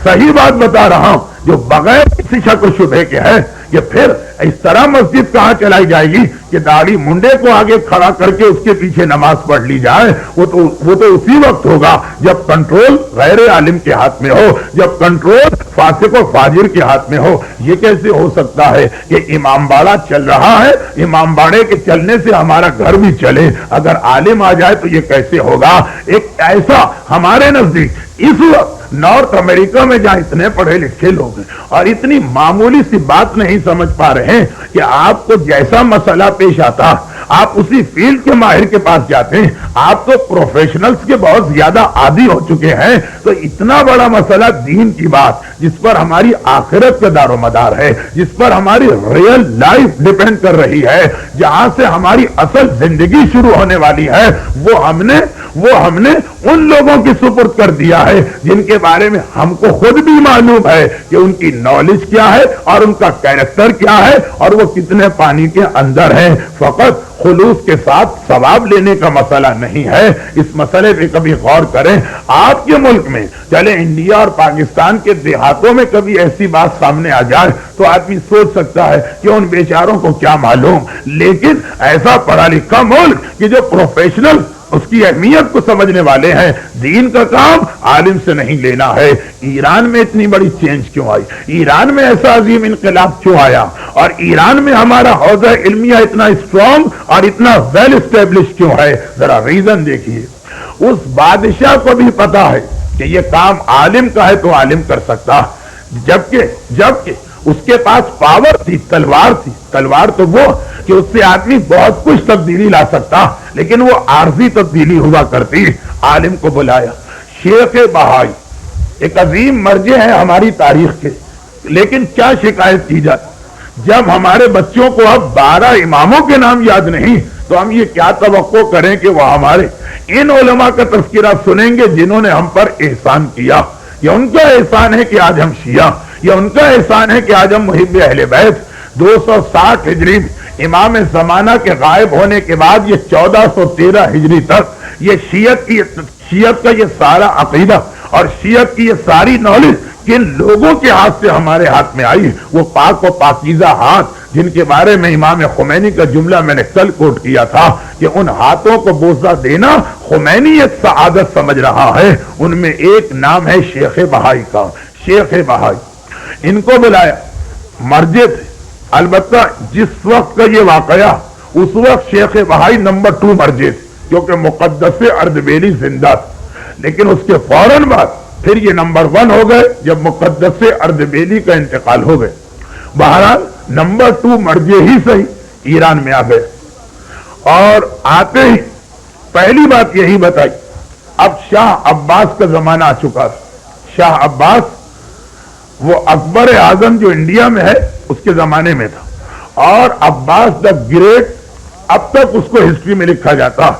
صحیح بات بتا رہا ہوں جو بغیر کسی شک و شبہ کے ہے کہ پھر اس طرح مسجد کہاں چلائی جائے گی کہ داڑھی منڈے کو آگے کھڑا کر کے اس کے پیچھے نماز پڑھ لی جائے. وہ تو اسی وقت ہوگا جب کنٹرول غیر عالم کے ہاتھ میں ہو, جب کنٹرول فاسق و فاجر کے ہاتھ میں ہو. یہ کیسے ہو سکتا ہے کہ امام باڑہ چل رہا ہے, امام باڑے کے چلنے سے ہمارا گھر بھی چلے, اگر عالم آ جائے تو یہ کیسے ہوگا. ایک ایسا ہمارے نزدیک اس وقت نارتھ امریکہ میں جہاں اتنے پڑھے لکھے لوگ ہیں اور اتنی معمولی سی بات نہیں سمجھ پا رہے ہیں کہ آپ کو جیسا مسئلہ پیش آتا آپ اسی فیلڈ کے ماہر کے پاس جاتے ہیں. آپ تو پروفیشنلز کے بہت زیادہ عادی ہو چکے ہیں. تو اتنا بڑا مسئلہ دین کی بات جس پر ہماری آخرت کا دار و مدار ہے, جس پر ہماری ریئل لائف ڈیپینڈ کر رہی ہے, جہاں سے ہماری اصل زندگی شروع ہونے والی ہے, وہ ہم نے ان لوگوں کی سپرد کر دیا ہے جن کے بارے میں ہم کو خود بھی معلوم ہے کہ ان کی نالج کیا ہے اور ان کا کیریکٹر کیا ہے اور وہ کتنے پانی کے اندر ہیں. فقط خلوص کے ساتھ ثواب لینے کا مسئلہ نہیں ہے. اس مسئلے پہ کبھی غور کریں. آپ کے ملک میں چلے انڈیا اور پاکستان کے دیہاتوں میں کبھی ایسی بات سامنے آ جائے تو آدمی سوچ سکتا ہے کہ ان بیچاروں کو کیا معلوم, لیکن ایسا پڑھا لکھا ملک کہ جو پروفیشنل اس کی اہمیت کو سمجھنے والے ہیں, دین کا کام عالم سے نہیں لینا ہے. ایران میں اتنی بڑی چینج کیوں آئی, ایران میں ایسا عظیم انقلاب کیوں آیا, اور ایران میں ہمارا حوزہ علمیہ اتنا اسٹرانگ اور اتنا ویل اسٹیبلش کیوں ہے. ذرا ریزن دیکھیے. اس بادشاہ کو بھی پتا ہے کہ یہ کام عالم کا ہے تو عالم کر سکتا, جبکہ اس کے پاس پاور تھی, تلوار تھی. تلوار تو وہ کہ اس سے آدمی بہت کچھ تبدیلی لا سکتا, لیکن وہ عارضی تبدیلی ہوا کرتی. عالم کو بلایا. شیخ بہائی ایک عظیم مرجع ہے ہماری تاریخ کے, لیکن کیا شکایت کی جائے, جب ہمارے بچوں کو اب 12 اماموں کے نام یاد نہیں تو ہم یہ کیا توقع کریں کہ وہ ہمارے ان علماء کا تذکرہ سنیں گے جنہوں نے ہم پر احسان کیا. یہ ان کا احسان ہے کہ آج ہم شیعہ, یہ ان کا احسان ہے کہ آج ہم محب اہل بیت. 260 ہجری امام زمانہ کے غائب ہونے کے بعد یہ 1413 ہجری تک یہ شیعت کا یہ سارا عقیدہ اور شیعت کی یہ ساری نالج کن لوگوں کے ہاتھ سے ہمارے ہاتھ میں آئی، وہ پاک و پاکیزہ ہاتھ جن کے بارے میں امام خمینی کا جملہ میں نے کل کوٹ کیا تھا کہ ان ہاتھوں کو بوسہ دینا خمینی ایک سعادت سمجھ رہا ہے۔ ان میں ایک نام ہے شیخ بہائی کا، شیخ بہائی۔ ان کو بلایا، مرجع تھے، البتہ جس وقت کا یہ واقعہ اس وقت شیخ بہائی نمبر 2 مرجع تھے کیونکہ مقدس اردبیلی زندہ تھا، لیکن اس کے فوراً بعد پھر یہ نمبر 1 ہو گئے جب مقدس اردبیلی کا انتقال ہو گئے۔ بہرحال نمبر 2 مرجع ہی صحیح ایران میں آ گئے اور آتے ہی پہلی بات یہی بتائی، اب شاہ عباس کا زمانہ آ چکا تھا۔ شاہ عباس وہ اکبر اعظم جو انڈیا میں ہے اس کے زمانے میں تھا، اور عباس دا گریٹ اب تک اس کو ہسٹری میں لکھا جاتا،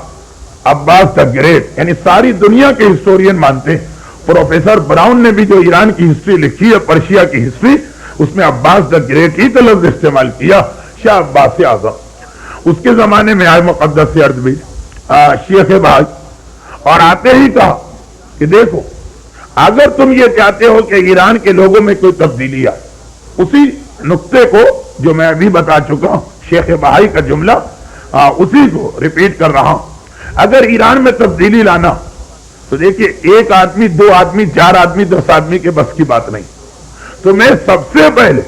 عباس دا گریٹ، یعنی ساری دنیا کے ہسٹورین مانتے ہیں۔ پروفیسر براؤن نے بھی جو ایران کی ہسٹری لکھی ہے، پرشیا کی ہسٹری، اس میں عباس دا گریٹ ہی کا لفظ استعمال کیا، شاہ عباس اعظم۔ اس کے زمانے میں آئے مقدس اردبیلی شیخ بہائی، اور آتے ہی کہا کہ دیکھو اگر تم یہ چاہتے ہو کہ ایران کے لوگوں میں کوئی تبدیلی آئے، اسی نقطے کو جو میں ابھی بتا چکا ہوں، شیخ بہائی کا جملہ اسی کو ریپیٹ کر رہا ہوں، اگر ایران میں تبدیلی لانا تو دیکھیے 1 آدمی 2 آدمی 4 آدمی 10 آدمی کے بس کی بات نہیں، تو میں سب سے پہلے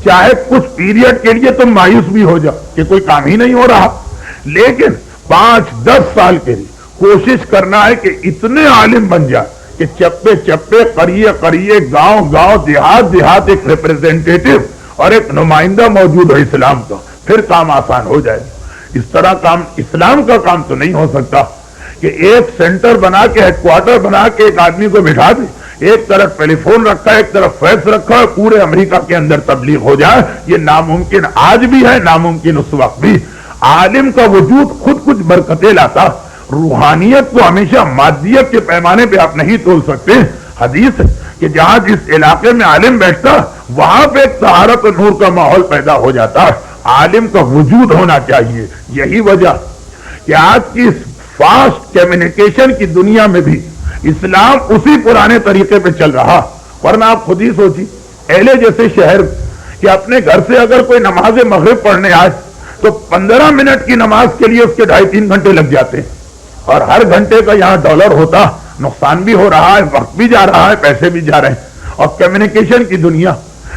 چاہے کچھ پیریڈ کے لیے تم مایوس بھی ہو جاؤ کہ کوئی کام ہی نہیں ہو رہا، لیکن 5-10 سال کے لیے کوشش کرنا ہے کہ اتنے عالم بن جائے کہ چپے چپے قریے قریے گاؤں گاؤں دیہات دیہات ایک ریپریزنٹیٹیو اور ایک نمائندہ موجود ہو اسلام کا، پھر کام آسان ہو جائے۔ اس طرح کام اسلام کا کام تو نہیں ہو سکتا کہ ایک سینٹر بنا کے ہیڈ کوارٹر بنا کے ایک آدمی کو بٹھا دے، ایک طرف ٹیلی فون رکھا ہے ایک طرف فیکس رکھا ہے، پورے امریکہ کے اندر تبلیغ ہو جائے، یہ ناممکن آج بھی ہے، ناممکن اس وقت بھی۔ عالم کا وجود خود کچھ برکتیں لاتا، روحانیت کو ہمیشہ مادیت کے پیمانے پہ آپ نہیں تول سکتے۔ حدیث ہے کہ جہاں جس علاقے میں عالم بیٹھتا وہاں پہ ایک طہارت و نور کا ماحول پیدا ہو جاتا ہے۔ عالم کا وجود ہونا چاہیے، یہی وجہ کہ آج کی فاسٹ کمیونیکیشن کی دنیا میں بھی اسلام اسی پرانے طریقے پہ چل رہا، ورنہ آپ خود ہی سوچی اہلے جیسے شہر کہ اپنے گھر سے اگر کوئی نماز مغرب پڑھنے آئے تو 15 منٹ کی نماز کے لیے اس کے 2.5-3 گھنٹے لگ جاتے ہیں، اور ہر گھنٹے کا یہاں ڈالر ہوتا، نقصان بھی ہو رہا ہے، وقت بھی جا رہا ہے، پیسے بھی جا رہے ہیں۔ اور کمیونیکیشن کی دنیا،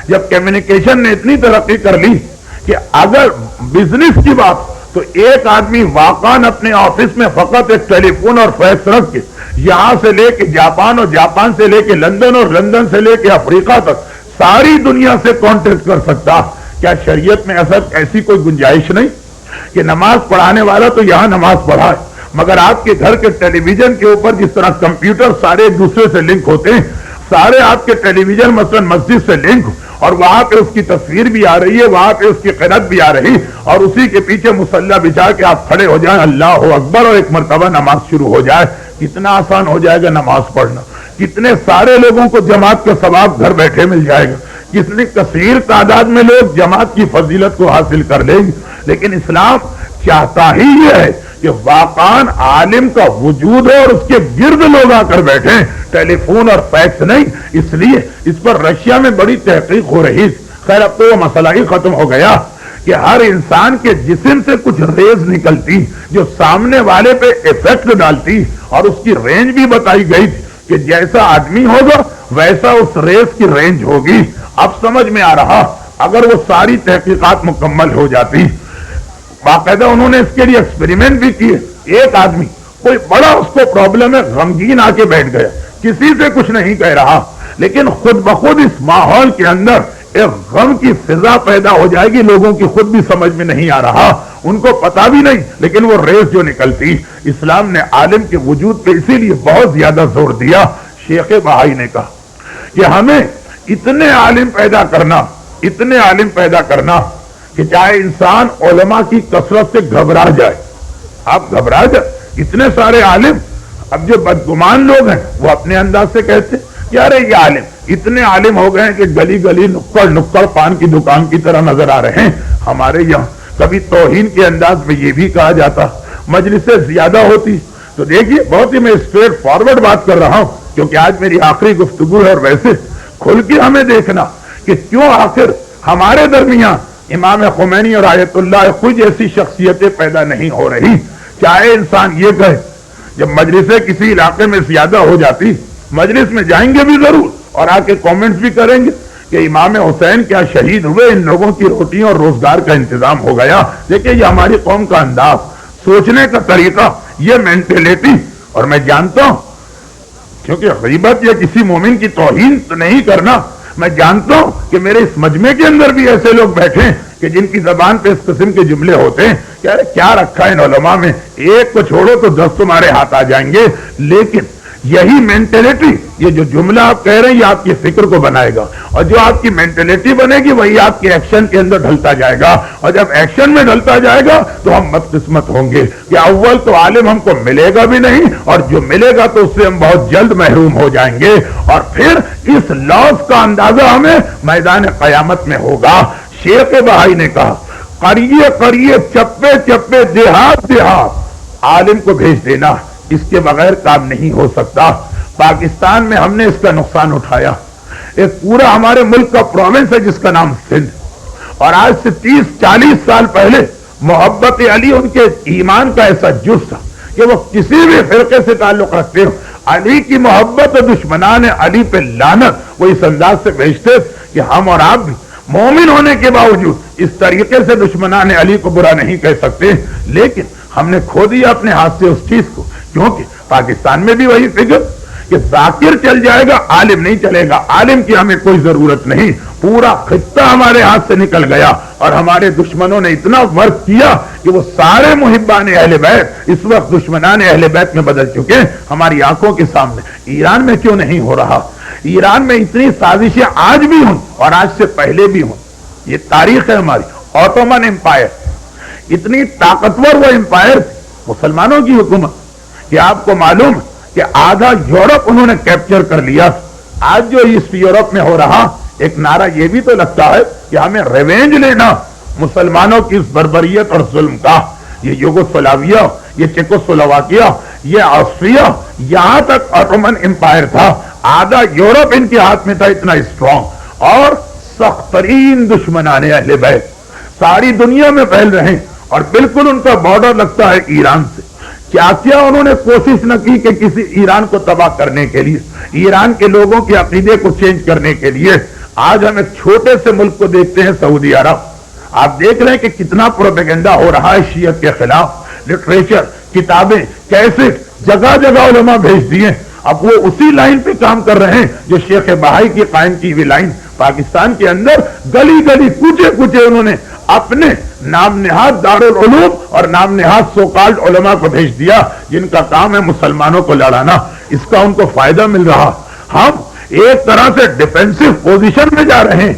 جب کمیونیکیشن نے اتنی ترقی کر لی کہ اگر بزنس کی بات تو ایک آدمی واقعاً اپنے آفس میں فقط ایک ٹیلی فون اور فیکس رکھ کے یہاں سے لے کے جاپان اور جاپان سے لے کے لندن اور لندن سے لے کے افریقہ تک ساری دنیا سے کانٹیکٹ کر سکتا۔ کیا شریعت میں ایسی کوئی گنجائش نہیں کہ نماز پڑھانے والا تو یہاں نماز پڑھائے، مگر آپ کے گھر کے ٹیلی ویژن کے اوپر جس طرح کمپیوٹر سارے ایک دوسرے سے لنک ہوتے ہیں، سارے آپ کے ٹیلی ویژن مثلا مسجد سے لنک، اور وہاں پہ اس کی تصویر بھی آ رہی ہے، وہاں پہ اس کی قرات بھی آ رہی، اور اسی کے پیچھے مصلی بچھا کے آپ کھڑے ہو جائیں، اللہ اکبر، اور ایک مرتبہ نماز شروع ہو جائے، کتنا آسان ہو جائے گا نماز پڑھنا، کتنے سارے لوگوں کو جماعت کا ثواب گھر بیٹھے مل جائے گا، کتنی کثیر تعداد میں لوگ جماعت کی فضیلت کو حاصل کر لیں گے۔ لیکن اسلام چاہتا ہی یہ ہے کہ واقعاً عالم کا وجود ہے اور اس کے گرد لوگ آ کر بیٹھے، ٹیلی فون اور فیکس نہیں۔ اس لیے اس پر رشیا میں بڑی تحقیق ہو رہی، خیر اب تو وہ مسئلہ ہی ختم ہو گیا کہ ہر انسان کے جسم سے کچھ ریز نکلتی جو سامنے والے پہ ایفیکٹ ڈالتی، اور اس کی رینج بھی بتائی گئی تھی کہ جیسا آدمی ہوگا ویسا اس ریز کی رینج ہوگی۔ اب سمجھ میں آ رہا اگر وہ ساری تحقیقات مکمل ہو جاتی، باقاعدہ انہوں نے اس کے لیے ایکسپیریمنٹ بھی کیے، ایک آدمی کوئی بڑا اس کو پرابلم ہے، غمگین آ کے بیٹھ گیا، کسی سے کچھ نہیں کہہ رہا، لیکن خود بخود اس ماحول کے اندر ایک غم کی فضا پیدا ہو جائے گی، لوگوں کی خود بھی سمجھ میں نہیں آ رہا، ان کو پتا بھی نہیں، لیکن وہ ریس جو نکلتی۔ اسلام نے عالم کے وجود پہ اسی لیے بہت زیادہ زور دیا۔ شیخ بہائی نے کہا کہ ہمیں اتنے عالم پیدا کرنا کہ چاہے انسان علماء کی کثرت سے گھبرا جائے، آپ گھبرا جائے، اتنے سارے عالم۔ اب جو بدگمان لوگ ہیں وہ اپنے انداز سے کہتے کہ ارے یہ عالم اتنے عالم ہو گئے ہیں کہ گلی گلی نکڑ نکڑ پان کی دکان کی طرح نظر آ رہے ہیں ہمارے یہاں، کبھی توہین کے انداز میں یہ بھی کہا جاتا مجلسیں زیادہ ہوتی. تو دیکھیے بہت ہی میں اسٹریٹ فارورڈ بات کر رہا ہوں کیونکہ آج میری آخری گفتگو ہے, اور ویسے کھل کے ہمیں دیکھنا کہ کیوں آخر ہمارے درمیان امام خمینی اور آیت اللہ کوئی جیسی شخصیتیں پیدا نہیں ہو رہی. چاہے انسان یہ کہے جب مجلسیں کسی علاقے میں زیادہ ہو جاتی, مجلس میں جائیں گے بھی ضرور اور آ کے کامنٹس بھی کریں گے کہ امام حسین کیا شہید ہوئے, ان لوگوں کی روٹیوں اور روزگار کا انتظام ہو گیا. دیکھیں یہ ہماری قوم کا انداز, سوچنے کا طریقہ, یہ مینٹلٹی. اور میں جانتا ہوں کیونکہ غیبت یا کسی مومن کی توہین تو نہیں کرنا, میں جانتا ہوں کہ میرے اس مجمع کے اندر بھی ایسے لوگ بیٹھے ہیں کہ جن کی زبان پہ اس قسم کے جملے ہوتے ہیں کہ ارے کیا رکھا ہے ان علماء میں, ایک کو چھوڑو تو 10 تمہارے ہاتھ آ جائیں گے. لیکن یہی مینٹلٹی, یہ جو جملہ آپ کہہ رہے ہیں یہ آپ کی فکر کو بنائے گا, اور جو آپ کی مینٹلٹی بنے گی وہی آپ کے ایکشن کے اندر ڈھلتا جائے گا. اور جب ایکشن میں ڈھلتا جائے گا تو ہم بدقسمت ہوں گے کہ اول تو عالم ہم کو ملے گا بھی نہیں, اور جو ملے گا تو اس سے ہم بہت جلد محروم ہو جائیں گے, اور پھر اس لاس کا اندازہ ہمیں میدان قیامت میں ہوگا. شیخ بہائی نے کہا قریے قریے چپے چپے دیہات دیہات عالم کو بھیج دینا, اس کے بغیر کام نہیں ہو سکتا. پاکستان میں ہم نے اس کا نقصان اٹھایا. ایک پورا ہمارے ملک کا پروونس ہے جس کا نام سندھ, اور آج سے 30-40 سال پہلے محبت علی ان کے ایمان کا ایسا جز تھا کہ وہ کسی بھی فرقے سے تعلق رکھتے ہو, علی کی محبت اور دشمنان علی پہ لعنت وہ اس انداز سے بھیجتے کہ ہم اور آپ بھی مومن ہونے کے باوجود اس طریقے سے دشمنان علی کو برا نہیں کہہ سکتے. لیکن ہم نے کھو دیا اپنے ہاتھ سے اس چیز کو, کیونکہ پاکستان میں بھی وہی فکر کہ ذاکر چل جائے گا عالم نہیں چلے گا, عالم کی ہمیں کوئی ضرورت نہیں. پورا خطہ ہمارے ہاتھ سے نکل گیا, اور ہمارے دشمنوں نے اتنا ورک کیا کہ وہ سارے محبان اہل بیت اس وقت دشمنان اہل بیت میں بدل چکے ہماری آنکھوں کے سامنے. ایران میں کیوں نہیں ہو رہا؟ ایران میں اتنی سازشیں آج بھی ہوں اور آج سے پہلے بھی ہوں. یہ تاریخ ہے ہماری. اوٹومن امپائر اتنی طاقتور وہ امپائر, مسلمانوں کی حکومت کہ آپ کو معلوم کہ آدھا یورپ انہوں نے کیپچر کر لیا. آج جو ایسٹ یورپ میں ہو رہا, ایک نعرہ یہ بھی تو لگتا ہے کہ ہمیں ریونج لینا مسلمانوں کی اس بربریت اور ظلم کا. یہ یوگوسلاویا, یہ چیکوسلوواکیا, یہ آسٹریا, یہاں تک اوٹومن امپائر تھا. آدھا یورپ ان کے ہاتھ میں تھا, اتنا اسٹرانگ. اور سخت ترین دشمنان اہل بیت ساری دنیا میں پھیل رہے ہیں, اور بالکل ان کا بارڈر لگتا ہے ایران سے. کیا کیا انہوں نے کوشش نہ کی کہ کسی ایران کو تباہ کرنے کے لیے, ایران کے لوگوں کے عقیدے کو چینج کرنے کے لیے. آج ہم ایک چھوٹے سے ملک کو دیکھتے ہیں سعودی عرب, آپ دیکھ رہے ہیں کہ کتنا پروپیگنڈا ہو رہا ہے شیعت کے خلاف. لٹریچر, کتابیں, کیسٹ, جگہ جگہ علماء بھیج دیے. اب وہ اسی لائن پہ کام کر رہے ہیں جو شیخ بہائی کی قائم کی ہوئی لائن. پاکستان کے اندر گلی گلی کوچے کوچے انہوں نے اپنے نام نہاد دارالعلوم اور نام نہاد سوکالڈ علماء کو بھیج دیا جن کا کام ہے مسلمانوں کو لڑانا. اس کا ان کو فائدہ مل رہا. ہم ایک طرح سے ڈیفینسو پوزیشن میں جا رہے ہیں.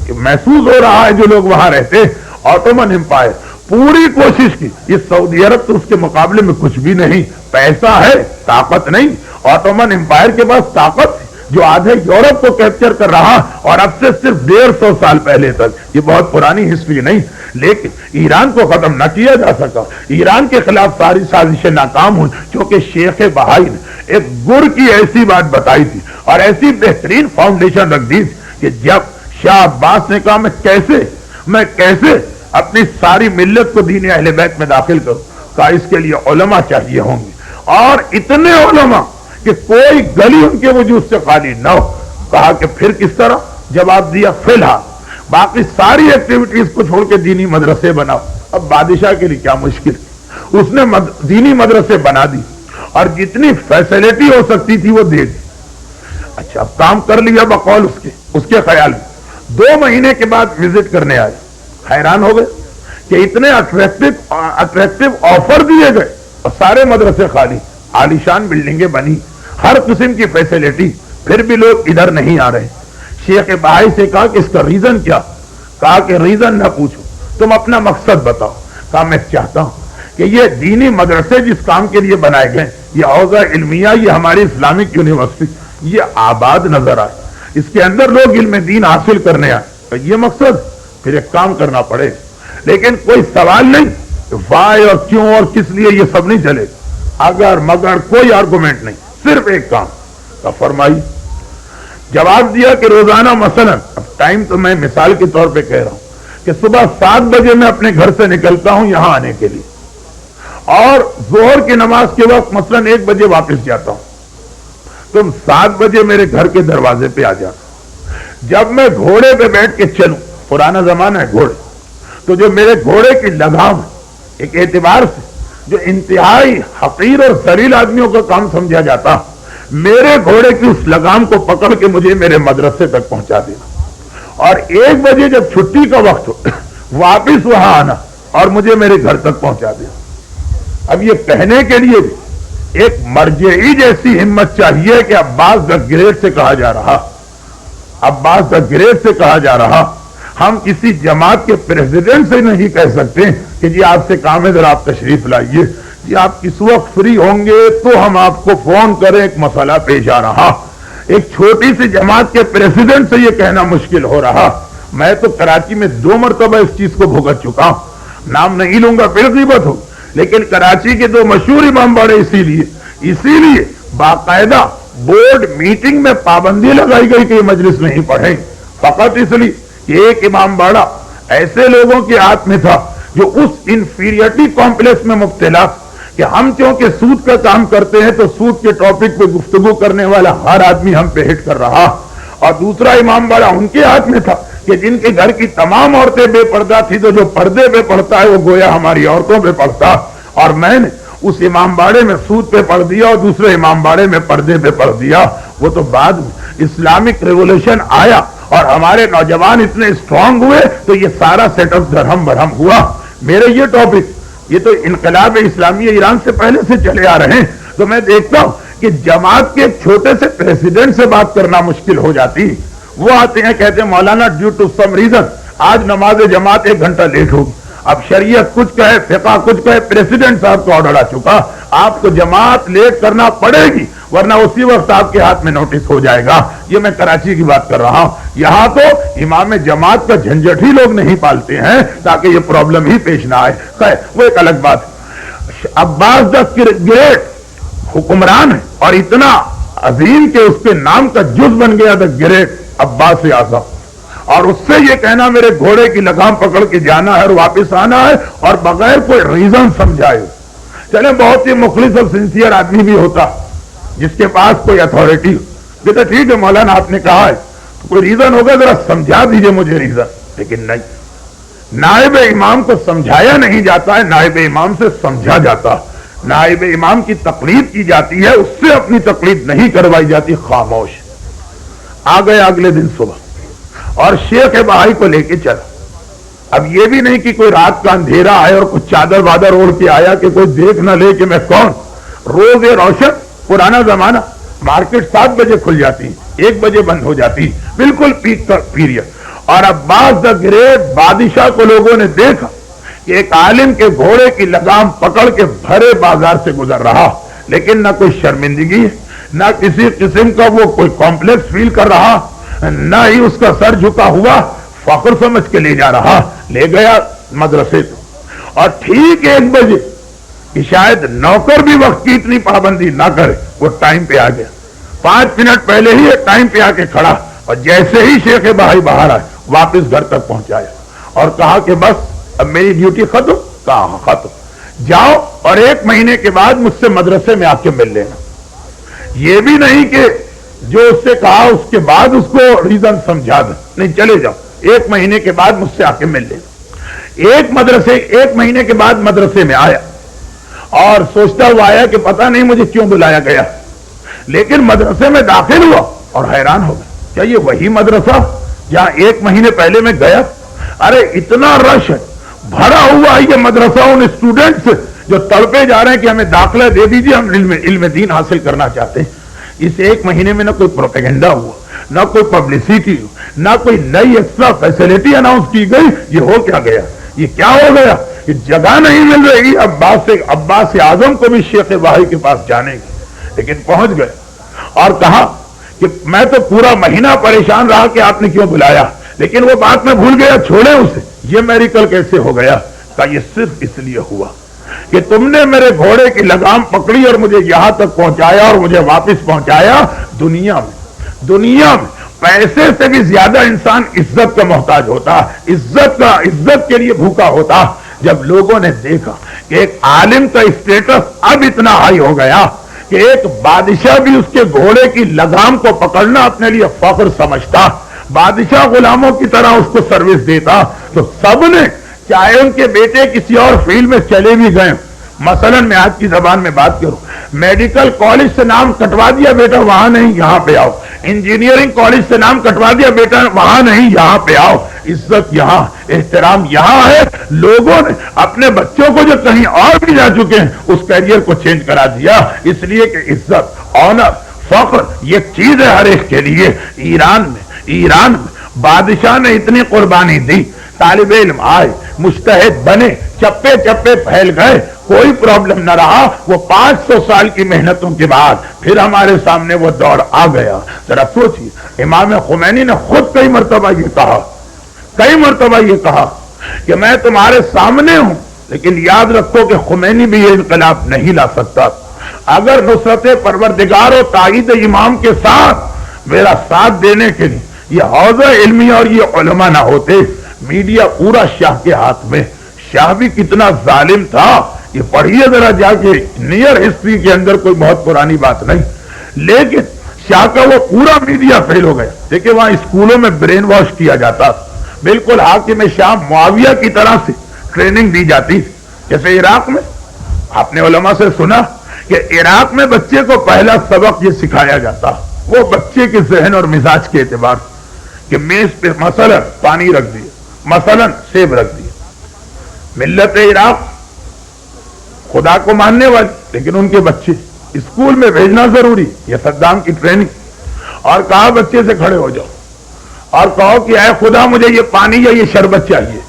محسوس ہو رہا ہے جو لوگ وہاں رہتے. اوٹومن امپائر پوری کوشش کی, یہ سعودی عرب تو اس کے مقابلے میں کچھ بھی نہیں. پیسہ ہے, طاقت نہیں. اوٹومن امپائر کے پاس طاقت جو آدھے یورپ کو کیپچر کر رہا, اور اب سے صرف 150 سال پہلے تک, یہ بہت پرانی ہسٹری نہیں. لیکن ایران کو ختم نہ کیا جا سکا. ایران کے خلاف ساری سازشیں ناکام ہوئی کیونکہ شیخ بہائی نے ایک گر کی ایسی بات بتائی تھی اور ایسی بہترین فاؤنڈیشن رکھ دی کہ جب شاہ عباس نے کہا میں کیسے اپنی ساری ملت کو دین اہل بیت میں داخل کروں, کہا اس کے لیے علماء چاہیے ہوں گے, اور اتنے علماء کہ کوئی گلی ان کے وجود سے خالی نہ ہو. کہا کہ پھر کس طرح؟ جواب دیا فی الحال باقی ساری ایکٹیویٹیز کو چھوڑ کے دینی مدرسے بناؤ. اب بادشاہ کے لیے کیا مشکل, اس نے دینی مدرسے بنا دی اور جتنی فیسلٹی ہو سکتی تھی وہ دے دی. اچھا اب کام کر لیا بقول اس کے خیال میں. 2 مہینے کے بعد وزٹ کرنے آئے, حیران ہو گئے کہ اتنے اٹریکٹیو آفر دیے گئے اور سارے مدرسے خالی. عالیشان بلڈنگیں بنی, ہر قسم کی فیسلٹی, پھر بھی لوگ ادھر نہیں آ رہے. شیخ بہائی سے کہا کہ اس کا ریزن کیا؟ کہا کہ ریزن نہ پوچھو, تم اپنا مقصد بتاؤ. کہا میں چاہتا ہوں کہ یہ دینی مدرسے جس کام کے لیے بنائے گئے, یہ حوزہ علمیہ, یہ ہماری اسلامک یونیورسٹی, یہ آباد نظر آئے, اس کے اندر لوگ علم دین حاصل کرنے آئے. یہ مقصد, پھر ایک کام کرنا پڑے, لیکن کوئی سوال نہیں وائی اور کیوں اور کس لیے، یہ سب نہیں چلے، اگر مگر کوئی آرگومنٹ نہیں، صرف ایک کام کا فرمائی جواب دیا کہ روزانہ مثلا، اب ٹائم تو میں مثال کے طور پہ کہہ رہا ہوں کہ صبح 7 بجے میں اپنے گھر سے نکلتا ہوں یہاں آنے کے لیے، اور ظہر کی نماز کے وقت مثلا 1 بجے واپس جاتا ہوں، تم 7 بجے میرے گھر کے دروازے پہ آ جانا۔ جب میں گھوڑے پہ بیٹھ کے چلوں، پرانا زمانہ ہے گھوڑے، تو جو میرے گھوڑے کی لگام ہے، ایک اعتبار سے جو انتہائی حقیر اور ذلیل آدمیوں کا کام سمجھا جاتا، میرے گھوڑے کی اس لگام کو پکڑ کے مجھے میرے مدرسے تک پہنچا دینا، اور 1 بجے جب چھٹی کا وقت ہو واپس وہاں آنا اور مجھے میرے گھر تک پہنچا دینا۔ اب یہ کہنے کے لیے بھی ایک مرجعی جیسی ہمت چاہیے کہ عباس دا گریٹ سے کہا جا رہا، عباس دا گریٹ سے کہا جا رہا، ہم کسی جماعت کے پریزیڈنٹ سے نہیں کہہ سکتے کہ جی آپ سے کام ہے ذرا آپ تشریف لائیے، جی آپ کس وقت فری ہوں گے تو ہم آپ کو فون کریں، ایک مسئلہ پیش آ رہا۔ ایک چھوٹی سی جماعت کے پریزیڈنٹ سے یہ کہنا مشکل ہو رہا۔ میں تو کراچی میں 2 مرتبہ اس چیز کو بھگت چکا ہوں، نام نہیں لوں گا پھر غیبت ہو، لیکن کراچی کے 2 مشہور امام باڑے اسی لیے باقاعدہ بورڈ میٹنگ میں پابندی لگائی گئی کہ یہ مجلس نہیں پڑھیں، فقط اس لیے کہ ایک امام باڑہ ایسے لوگوں کے ہاتھ میں تھا جو اس انفیریٹی کمپلیکس میں مبتلا کہ ہم چونکہ سود کا کام کرتے ہیں تو سود کے ٹاپک پہ گفتگو کرنے والا ہر آدمی ہم پہ ہٹ کر رہا، اور دوسرا امام باڑہ ان کے ہاتھ میں تھا کہ جن کے گھر کی تمام عورتیں بے پردہ تھی تو جو پردے پہ پڑھتا ہے وہ گویا ہماری عورتوں پہ پڑھتا، اور میں نے اس امام باڑے میں سود پہ پڑھ دیا اور دوسرے امام باڑے میں پردے پہ پڑھ دیا۔ وہ تو بعد میں اسلامک ریولوشن آیا اور ہمارے نوجوان اتنے اسٹرانگ ہوئے تو یہ سارا سیٹ اپ درہم برہم ہوا۔ میرے یہ ٹاپک یہ تو انقلاب اسلامی ایران سے پہلے سے چلے آ رہے ہیں، تو میں دیکھتا ہوں کہ جماعت کے ایک چھوٹے سے پریزیڈنٹ سے بات کرنا مشکل ہو جاتی، وہ آتے ہیں کہتے ہیں مولانا ڈیو ٹو سم ریزن آج نماز جماعت 1 گھنٹہ لیٹ ہوگی۔ اب شریعت کچھ کہے، فقہ کچھ کہے، پریزیڈنٹ صاحب کا آرڈر آ چکا، آپ کو جماعت لیٹ کرنا پڑے گی ورنہ اسی وقت آپ کے ہاتھ میں نوٹس ہو جائے گا۔ یہ میں کراچی کی بات کر رہا ہوں، یہاں تو امام جماعت کا جھنجٹ ہی لوگ نہیں پالتے ہیں تاکہ یہ پرابلم ہی پیش نہ آئے، خیر وہ ایک الگ بات ہے۔ عباس دا گریٹ حکمران ہے اور اتنا عظیم کہ اس کے نام کا جز بن گیا دا گریٹ عباس اعظم، اور اس سے یہ کہنا میرے گھوڑے کی لگام پکڑ کے جانا ہے اور واپس آنا ہے اور بغیر کوئی ریزن سمجھائے۔ چلے بہت ہی مخلص اور سنسیئر آدمی بھی ہوتا جس کے پاس کوئی اتھارٹی ہو، تو ٹھیک ہے مولانا آپ نے کہا ہے کوئی ریزن ہوگا ذرا سمجھا دیجئے مجھے ریزن، لیکن نہیں، نائب امام کو سمجھایا نہیں جاتا ہے، نائب امام سے سمجھا جاتا، نائب امام کی تقلید کی جاتی ہے، اس سے اپنی تقلید نہیں کروائی جاتی، خاموش۔ آ گیا اگلے دن صبح اور شیخ بہائی کو لے کے چلا، اب یہ بھی نہیں کہ کوئی رات کا اندھیرا آئے اور کچھ چادر وادر اوڑھ کے آیا کہ کوئی دیکھ نہ لے کہ میں کون، روز روشن پرانا زمانہ، مارکیٹ 7 بجے کھل جاتی، 1 بجے بند ہو جاتی، بالکل پیک کا پیریڈ، اور عباس دا گریٹ بادشاہ کو لوگوں نے دیکھا کہ ایک عالم کے گھوڑے کی لگام پکڑ کے بھرے بازار سے گزر رہا، لیکن نہ کوئی شرمندگی ہے، نہ کسی قسم کا وہ کوئی کمپلیکس فیل کر رہا، نہ ہی اس کا سر جھکا ہوا، فخر سمجھ کے لے جا رہا، لے گیا مدرسے سے، اور ٹھیک 1 بجے کہ شاید نوکر بھی وقت کی اتنی پابندی نہ کرے، وہ ٹائم پہ آ گیا، 5 منٹ پہلے ہی ٹائم پہ آ کے کھڑا، اور جیسے ہی شیخ بھائی باہر آئے واپس گھر تک پہنچایا اور کہا کہ بس اب میری ڈیوٹی ختم، کہا ختم، جاؤ اور 1 مہینے کے بعد مجھ سے مدرسے میں آ کے مل لینا۔ یہ بھی نہیں کہ جو اس سے کہا اس کے بعد اس کو ریزن سمجھا دیں، نہیں چلے جاؤ، 1 مہینے کے بعد مجھ سے آ کے مل لینا۔ 1 مہینے کے بعد مدرسے میں آیا اور سوچتا ہوا آیا کہ پتہ نہیں مجھے کیوں بلایا گیا، لیکن مدرسے میں داخل ہوا اور حیران ہو گیا، کیا یہ وہی مدرسہ جہاں 1 مہینے پہلے میں گیا؟ ارے اتنا رش ہے، بھرا ہوا ہے یہ مدرسہ ان اسٹوڈنٹ سے جو تڑپے جا رہے ہیں کہ ہمیں داخلہ دے دیجیے، ہم علم دین حاصل کرنا چاہتے ہیں۔ اس 1 مہینے میں نہ کوئی پروپیگنڈا ہوا، نہ کوئی پبلسٹی، نہ کوئی نئی ایکسٹرا فیسلٹی اناؤنس کی گئی، یہ ہو کیا گیا، یہ کیا ہو گیا کہ جگہ نہیں مل رہی عباس اعظم کو بھی شیخ بہائی کے پاس جانے کی، لیکن پہنچ گئے اور کہا کہ میں تو پورا مہینہ پریشان رہا کہ آپ نے کیوں بلایا، لیکن وہ بات میں بھول گیا، چھوڑے اسے، یہ میریکل کیسے ہو گیا؟ کہ یہ صرف اس لیے ہوا کہ تم نے میرے گھوڑے کی لگام پکڑی اور مجھے یہاں تک پہنچایا اور مجھے واپس پہنچایا۔ دنیا میں پیسے سے بھی زیادہ انسان عزت کا محتاج ہوتا، عزت کے لیے بھوکا ہوتا۔ جب لوگوں نے دیکھا کہ ایک عالم کا اسٹیٹس اب اتنا ہائی ہو گیا کہ ایک بادشاہ بھی اس کے گھوڑے کی لگام کو پکڑنا اپنے لیے فخر سمجھتا، بادشاہ غلاموں کی طرح اس کو سروس دیتا، تو سب نے، چاہے ان کے بیٹے کسی اور فیلڈ میں چلے بھی گئے، مثلا میں آج کی زبان میں بات کروں، میڈیکل کالج سے نام کٹوا دیا، بیٹا وہاں نہیں یہاں پہ آؤ، انجینئرنگ کالج سے نام کٹوا دیا، بیٹا وہاں نہیں یہاں پہ آؤ، عزت یہاں، احترام یہاں ہے۔ لوگوں نے اپنے بچوں کو جو کہیں اور بھی جا چکے ہیں اس کیریئر کو چینج کرا دیا، اس لیے کہ عزت، آنر، فخر یہ چیز ہے ہر ایک کے لیے۔ ایران میں بادشاہ نے اتنی قربانی دی، طالب علم آئے، مجتہد بنے، چپے چپے پھیل گئے، کوئی پرابلم نہ رہا۔ وہ 500 سال کی محنتوں کے بعد پھر ہمارے سامنے وہ دور آ گیا۔ ذرا سوچیے، امام خمینی نے خود کئی مرتبہ یہ کہا کہ میں تمہارے سامنے ہوں، لیکن یاد رکھو کہ خمینی بھی یہ انقلاب نہیں لا سکتا۔ اگر نصرت پروردگار و تائید امام کے ساتھ میرا ساتھ دینے کے لیے یہ حوزہ علمی اور یہ علماء نہ ہوتے، میڈیا پورا شاہ کے ہاتھ میں۔ شاہ بھی کتنا ظالم تھا، یہ پڑھیے ذرا جا کے، نیئر ہسٹری کے اندر کوئی بہت پرانی بات نہیں، لیکن شاہ کا وہ پورا میڈیا فیل ہو گیا۔ دیکھیں وہاں اسکولوں میں برین واش کیا جاتا، بالکل حاکم شاہ معاویہ کی طرح سے ٹریننگ دی جاتی، جیسے عراق میں آپ نے علماء سے سنا کہ عراق میں بچے کو پہلا سبق یہ سکھایا جاتا، وہ بچے کے ذہن اور مزاج کے اعتبار کہ میز پہ مثلا پانی رکھ دیے، مثلا سیب رکھ دیے۔ ملت عراق خدا کو ماننے والے، لیکن ان کے بچے اسکول میں بھیجنا ضروری، یہ صدام کی ٹریننگ، اور کہا بچے سے کھڑے ہو جاؤ اور کہو کہ اے خدا مجھے یہ پانی یا یہ شربت چاہیے۔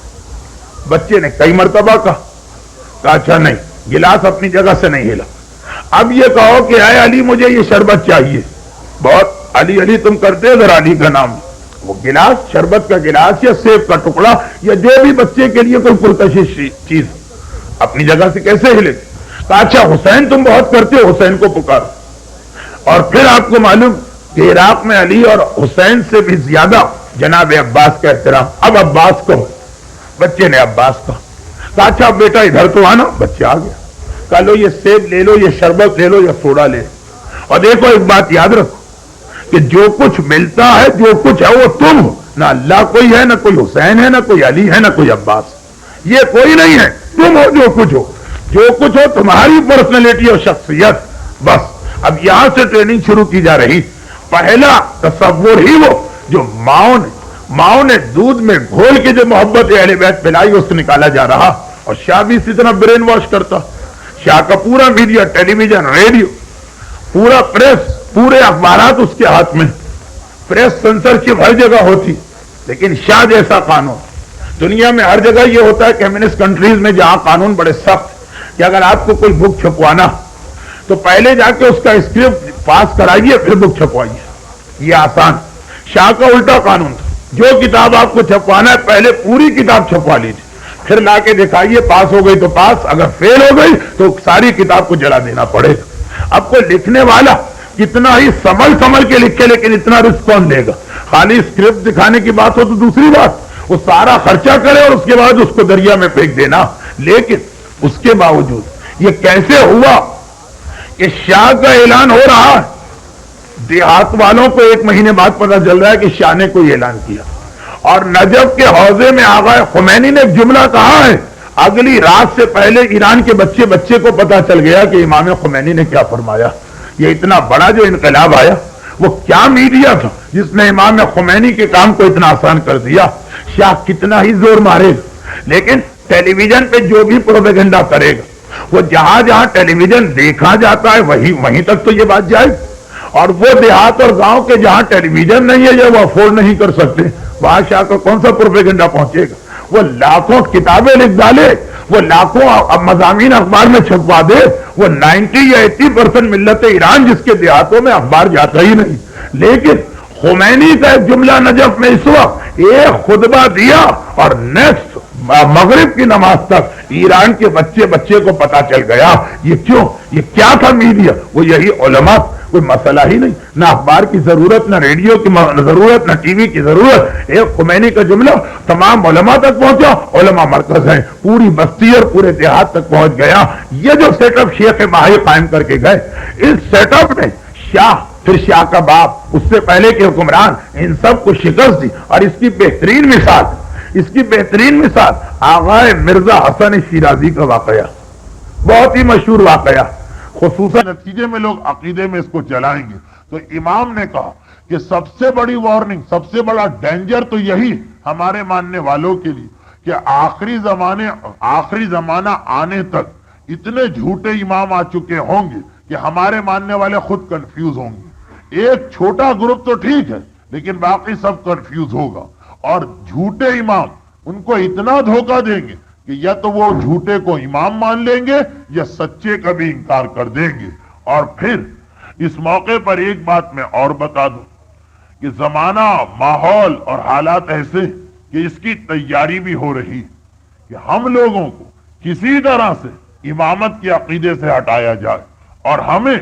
بچے نے کئی مرتبہ کہا اچھا نہیں، گلاس اپنی جگہ سے نہیں ہلا۔ اب یہ کہو کہ اے علی مجھے یہ شربت چاہیے، بہت علی علی تم کرتے ذرا علی کا نام، وہ گلاس، شربت کا گلاس یا سیب کا ٹکڑا یا جو بھی بچے کے لیے کوئی پرکشش چیز اپنی جگہ سے کیسے ہلے؟ کہا اچھا حسین تم بہت کرتے ہو، حسین کو پکارو۔ اور پھر آپ کو معلوم کہ عراق میں علی اور حسین سے بھی زیادہ جناب عباس کا احترام، اب عباس کو، بچے نے عباس کہا اچھا بیٹا ادھر تو آنا، بچہ آ گیا، کہا لو یہ سیب لے لو، یہ شربت لے لو، یا سوڈا لے لو۔ اور دیکھو ایک بات یاد رکھو کہ جو کچھ ملتا ہے، جو کچھ ہے وہ تم ہو، نہ اللہ کوئی ہے، نہ کوئی حسین ہے، نہ کوئی علی ہے، نہ کوئی عباس، یہ کوئی نہیں ہے، تم ہو جو کچھ ہو، جو کچھ ہو تمہاری پرسنالٹی اور شخصیت۔ بس اب یہاں سے ٹریننگ شروع کی جا رہی۔ پہلا تصور ہی وہ جو ماؤں نے دودھ میں گھول کے جو محبت اہل بیت پلائی، اس سے نکالا جا رہا۔ اور شاہ بھی اسی طرح برین واش کرتا، شاہ کا پورا میڈیا، ٹیلی ویژن، ریڈیو، پورا پریس، پورے اخبارات اس کے ہاتھ میں، پریس سنسرشپ ہر جگہ ہوتی، لیکن شاہ جیسا قانون دنیا میں ہر جگہ یہ ہوتا ہے۔ کمیونسٹ کنٹریز میں جہاں قانون بڑے سخت کہ اگر آپ کو کوئی بک چھپوانا تو پہلے جا کے اس کا اسکرپٹ پاس کرائیے پھر بک چھپوائیے، یہ آسان۔ شاہ کا الٹا قانون تھا، جو کتاب آپ کو چھپوانا ہے پہلے پوری کتاب چھپوا لیجیے، پھر لا کے دکھائیے، پاس ہو گئی تو پاس، اگر فیل ہو گئی تو ساری کتاب کو جلا دینا پڑے گا۔ اب کوئی لکھنے والا کتنا ہی سنبھل کے لکھے، لیکن اتنا رسک کون لے گا؟ خالی اسکرپٹ دکھانے کی بات ہو تو دوسری بات، وہ سارا خرچہ کرے اور اس کے بعد اس کو دریا میں پھینک دینا۔ لیکن اس کے باوجود یہ کیسے ہوا کہ شاہ کا اعلان ہو رہا ہے، دیہات والوں کو 1 مہینے بعد پتہ چل رہا ہے کہ شاہ نے کوئی اعلان کیا، اور نجف کے حوضے میں آغا خمینی نے ایک جملہ کہا ہے، اگلی رات سے پہلے ایران کے بچے کو پتہ چل گیا کہ امام خمینی نے کیا فرمایا۔ یہ اتنا بڑا جو انقلاب آیا، وہ کیا میڈیا تھا جس نے امام خمینی کے کام کو اتنا آسان کر دیا۔ شاہ کتنا ہی زور مارے، لیکن ٹیلی ویژن پہ جو بھی پروپیگنڈا کرے گا، وہ جہاں جہاں ٹیلی ویژن دیکھا جاتا ہے وہیں تک تو یہ بات جائے، اور وہ دیہات اور گاؤں کے جہاں ٹیلی ویژن نہیں ہے یا وہ افورڈ نہیں کر سکتے، وہاں شاہ کا کون سا پروپیگنڈا پہنچے گا؟ وہ لاکھوں کتابیں لکھ ڈالے، وہ لاکھوں مضامین اخبار میں چھپوا دے، وہ 90 یا 80% ملت ایران جس کے دیہاتوں میں اخبار جاتا ہی نہیں، لیکن خمینی کا ایک جملہ نجف میں اس وقت ایک خطبہ دیا اور نیکسٹ مغرب کی نماز تک ایران کے بچے کو پتا چل گیا یہ کیوں، یہ کیا تھا میڈیا، وہ یہی علماء، کوئی مسئلہ ہی نہیں، نہ اخبار کی ضرورت، نہ ریڈیو کی ضرورت، نہ ٹی وی کی ضرورت، ایک خمینی کا جملہ تمام علماء تک پہنچا، علماء مرکز ہیں، پوری بستی اور پورے دیہات تک پہنچ گیا۔ یہ جو سیٹ اپ شیخ بہائی قائم کر کے گئے، اس سیٹ اپ نے شاہ، پھر شاہ کا باپ، اس سے پہلے کے حکمران، ان سب کو شکست دی۔ اور اس کی بہترین مثال آغا مرزا حسن شیرازی کا واقعہ، بہت ہی مشہور واقعہ، خصوصاً نتیجے میں لوگ عقیدے میں اس کو چلائیں گے۔ تو امام نے کہا کہ سب سے بڑی وارننگ، سب سے بڑا ڈینجر تو یہی ہمارے ماننے والوں کے لیے کہ آخری زمانہ آنے تک اتنے جھوٹے امام آ چکے ہوں گے کہ ہمارے ماننے والے خود کنفیوز ہوں گے۔ ایک چھوٹا گروپ تو ٹھیک ہے لیکن باقی سب کنفیوز ہوگا، اور جھوٹے امام ان کو اتنا دھوکہ دیں گے کہ یا تو وہ جھوٹے کو امام مان لیں گے یا سچے کا بھی انکار کر دیں گے۔ اور پھر اس موقع پر ایک بات میں اور بتا دوں کہ زمانہ، ماحول اور حالات ایسے کہ اس کی تیاری بھی ہو رہی کہ ہم لوگوں کو کسی طرح سے امامت کے عقیدے سے ہٹایا جائے اور ہمیں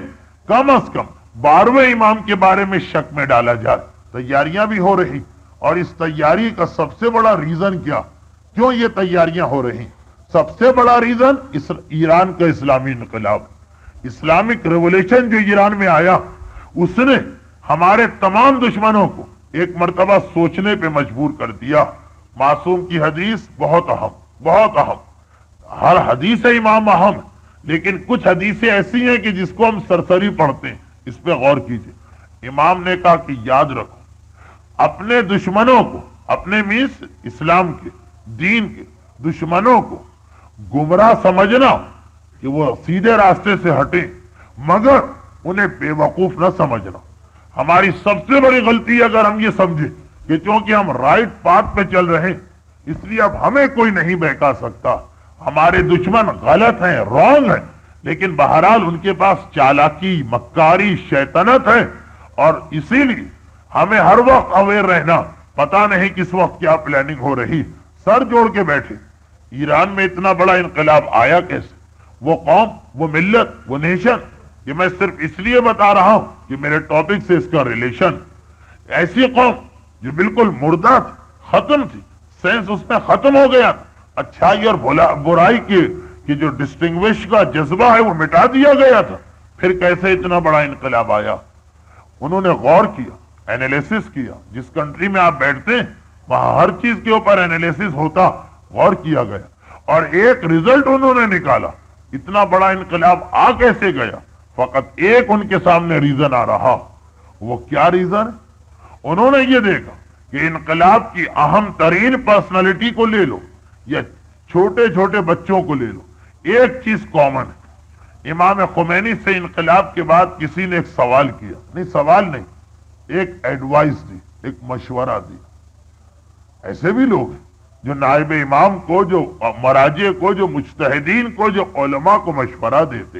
کم از کم 12ویں امام کے بارے میں شک میں ڈالا جائے۔ تیاریاں بھی ہو رہی، اور اس تیاری کا سب سے بڑا ریزن کیوں یہ تیاریاں ہو رہی؟ سب سے بڑا ریزن ایران کا اسلامی انقلاب، اسلامک ریولیوشن جو ایران میں آیا، اس نے ہمارے تمام دشمنوں کو ایک مرتبہ سوچنے پہ مجبور کر دیا۔ معصوم کی حدیث بہت اہم، ہر حدیث امام اہم ہے، لیکن کچھ حدیثیں ایسی ہیں کہ جس کو ہم سرسری پڑھتے ہیں، اس پہ غور کیجئے۔ امام نے کہا کہ یاد رکھو، اپنے دشمنوں کو، اپنے مینس اسلام کے، دین کے دشمنوں کو گمراہ سمجھنا کہ وہ سیدھے راستے سے ہٹیں، مگر انہیں بے وقوف نہ سمجھنا۔ ہماری سب سے بڑی غلطی اگر ہم یہ سمجھیں کہ چونکہ ہم رائٹ پاتھ پہ چل رہے ہیں اس لیے اب ہمیں کوئی نہیں بہکا سکتا۔ ہمارے دشمن غلط ہیں، رانگ ہیں، لیکن بہرحال ان کے پاس چالاکی، مکاری، شیطنت ہے، اور اسی لیے ہمیں ہر وقت اویئر رہنا، پتہ نہیں کس وقت کیا پلاننگ ہو رہی۔ سر جوڑ کے بیٹھے، ایران میں اتنا بڑا انقلاب آیا کیسے؟ وہ قوم، وہ ملت، وہ نیشن، یہ میں صرف اس لیے بتا رہا ہوں کہ میرے ٹاپک سے اس کا ریلیشن، ایسی قوم جو بالکل مردہ تھی، ختم تھی، سینس اس میں ختم ہو گیا تھا، اچھائی اور برائی کی جو ڈسٹنگوش کا جذبہ ہے وہ مٹا دیا گیا تھا، پھر کیسے اتنا بڑا انقلاب آیا؟ انہوں نے غور کیا، اینالیسس کیا، جس کنٹری میں آپ بیٹھتے ہیں وہاں ہر چیز کے اوپر اینالیسس ہوتا، غور کیا گیا، اور ایک ریزلٹ انہوں نے نکالا، اتنا بڑا انقلاب آ کیسے گیا؟ فقط ایک ان کے سامنے ریزن آ رہا، وہ کیا ریزن؟ انہوں نے یہ دیکھا کہ انقلاب کی اہم ترین پرسنالٹی کو لے لو یا چھوٹے چھوٹے بچوں کو لے لو، ایک چیز کامن ہے۔ امام خمینی سے انقلاب کے بعد کسی نے ایک سوال کیا، نہیں سوال نہیں، ایک ایڈوائس دی، ایک مشورہ دی۔ ایسے بھی لوگ ہیں جو نائب امام کو، جو مراجع کو، جو مجتہدین کو، جو علماء کو مشورہ دیتے،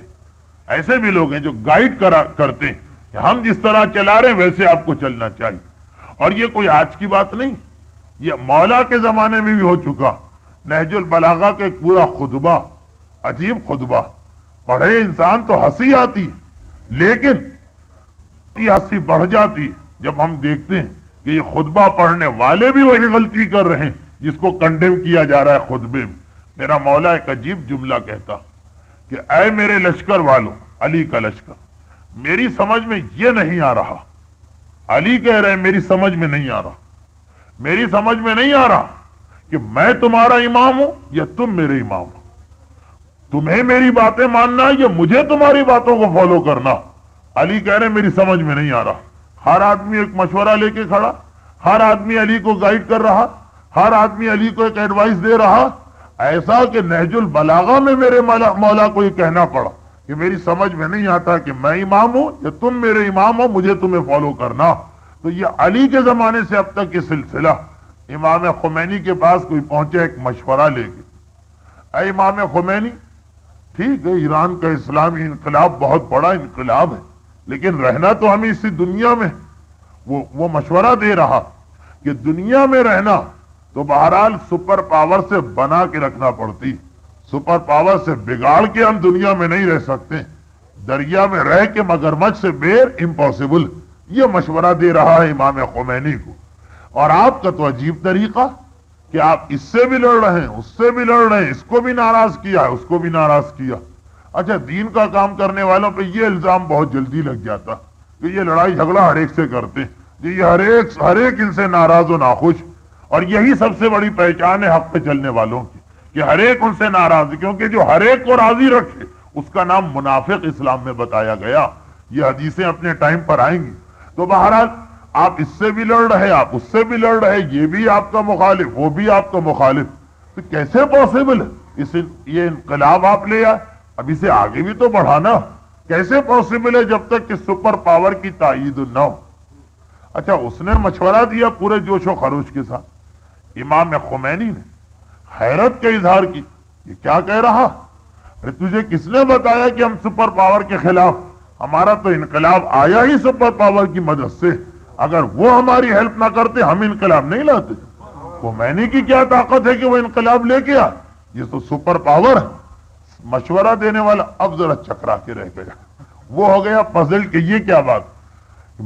ایسے بھی لوگ ہیں جو گائیڈ کرتے ہیں کہ ہم جس طرح چلا رہے ہیں ویسے آپ کو چلنا چاہیے۔ اور یہ کوئی آج کی بات نہیں، یہ مولا کے زمانے میں بھی ہو چکا۔ نہج البلاغہ کا ایک پورا خطبہ، عجیب خطبہ، پڑھے انسان تو ہنسی آتی ہے، لیکن یہ ہنسی بڑھ جاتی ہے جب ہم دیکھتے ہیں کہ یہ خطبہ پڑھنے والے بھی وہی غلطی کر رہے ہیں جس کو کنڈیم کیا جا رہا ہے خطبے میں۔ میرا مولا ایک عجیب جملہ کہتا کہ اے میرے لشکر والوں، علی کا لشکر، میری سمجھ میں یہ نہیں آ رہا، علی کہہ رہے ہیں میری سمجھ میں نہیں آ رہا، میری سمجھ میں نہیں آ رہا کہ میں تمہارا امام ہوں یا تم میرے امام ہو، تمہیں میری باتیں ماننا یا مجھے تمہاری باتوں کو فالو کرنا۔ علی کہہ رہے ہیں میری سمجھ میں نہیں آ رہا۔ ہر آدمی ایک مشورہ لے کے کھڑا، ہر آدمی علی کو گائیڈ کر رہا، ہر آدمی علی کو ایک ایڈوائس دے رہا، ایسا کہ نہج البلاغہ میں میرے مولا کو یہ کہنا پڑا کہ میری سمجھ میں نہیں آتا کہ میں امام ہوں یا تم میرے امام ہو، مجھے تمہیں فالو کرنا۔ تو یہ علی کے زمانے سے اب تک یہ سلسلہ، امام خمینی کے پاس کوئی پہنچے ایک مشورہ لے کے، اے امام خمینی، ٹھیک ہے ایران کا اسلامی انقلاب بہت بڑا انقلاب ہے، لیکن رہنا تو ہمیں اسی دنیا میں، وہ مشورہ دے رہا کہ دنیا میں رہنا تو بہرحال سپر پاور سے بنا کے رکھنا پڑتی، سپر پاور سے بگاڑ کے ہم دنیا میں نہیں رہ سکتے، دریا میں رہ کے مگرمچھ سے بیر امپاسبل، یہ مشورہ دے رہا ہے امام خمینی کو۔ اور آپ کا تو عجیب طریقہ کہ آپ اس سے بھی لڑ رہے ہیں، اس سے بھی لڑ رہے ہیں، اس کو بھی ناراض کیا ہے، اس کو بھی ناراض کیا۔ اچھا، دین کا کام کرنے والوں پہ یہ الزام بہت جلدی لگ جاتا کہ یہ لڑائی جھگڑا ہر ایک سے کرتے ہیں، یہ ہر ایک ان سے ناراض و ناخوش، اور یہی سب سے بڑی پہچان ہے حق پہ چلنے والوں کی کہ ہر ایک ان سے ناراض، کیونکہ جو ہر ایک کو راضی رکھے اس کا نام منافق اسلام میں بتایا گیا۔ یہ حدیثیں اپنے ٹائم پر آئیں گی۔ تو بہرحال آپ اس سے بھی لڑ رہے، آپ اس سے بھی لڑ رہے، یہ بھی آپ کا مخالف، وہ بھی آپ کا مخالف، تو کیسے پاسبل ہے یہ انقلاب آپ لے آئے؟ اب اسے آگے بھی تو بڑھانا، کیسے پاسبل ہے جب تک کہ سپر پاور کی تائید نہ ہو؟ اچھا، اس نے مشورہ دیا پورے جوش و خروش کے ساتھ۔ امام خمینی نے حیرت کا اظہار کی، یہ کیا کہہ رہا؟ ارے تجھے کس نے بتایا کہ ہم سپر پاور کے خلاف؟ ہمارا تو انقلاب آیا ہی سپر پاور کی مدد سے، اگر وہ ہماری ہیلپ نہ کرتے ہم انقلاب نہیں لاتے۔ خمینی کی کیا طاقت ہے کہ وہ انقلاب لے کے آ؟ یہ تو سپر پاور ہے۔ مشورہ دینے والا اب ذرا چکرا کے رہ گیا، وہ ہو گیا پزل کہ یہ کیا بات،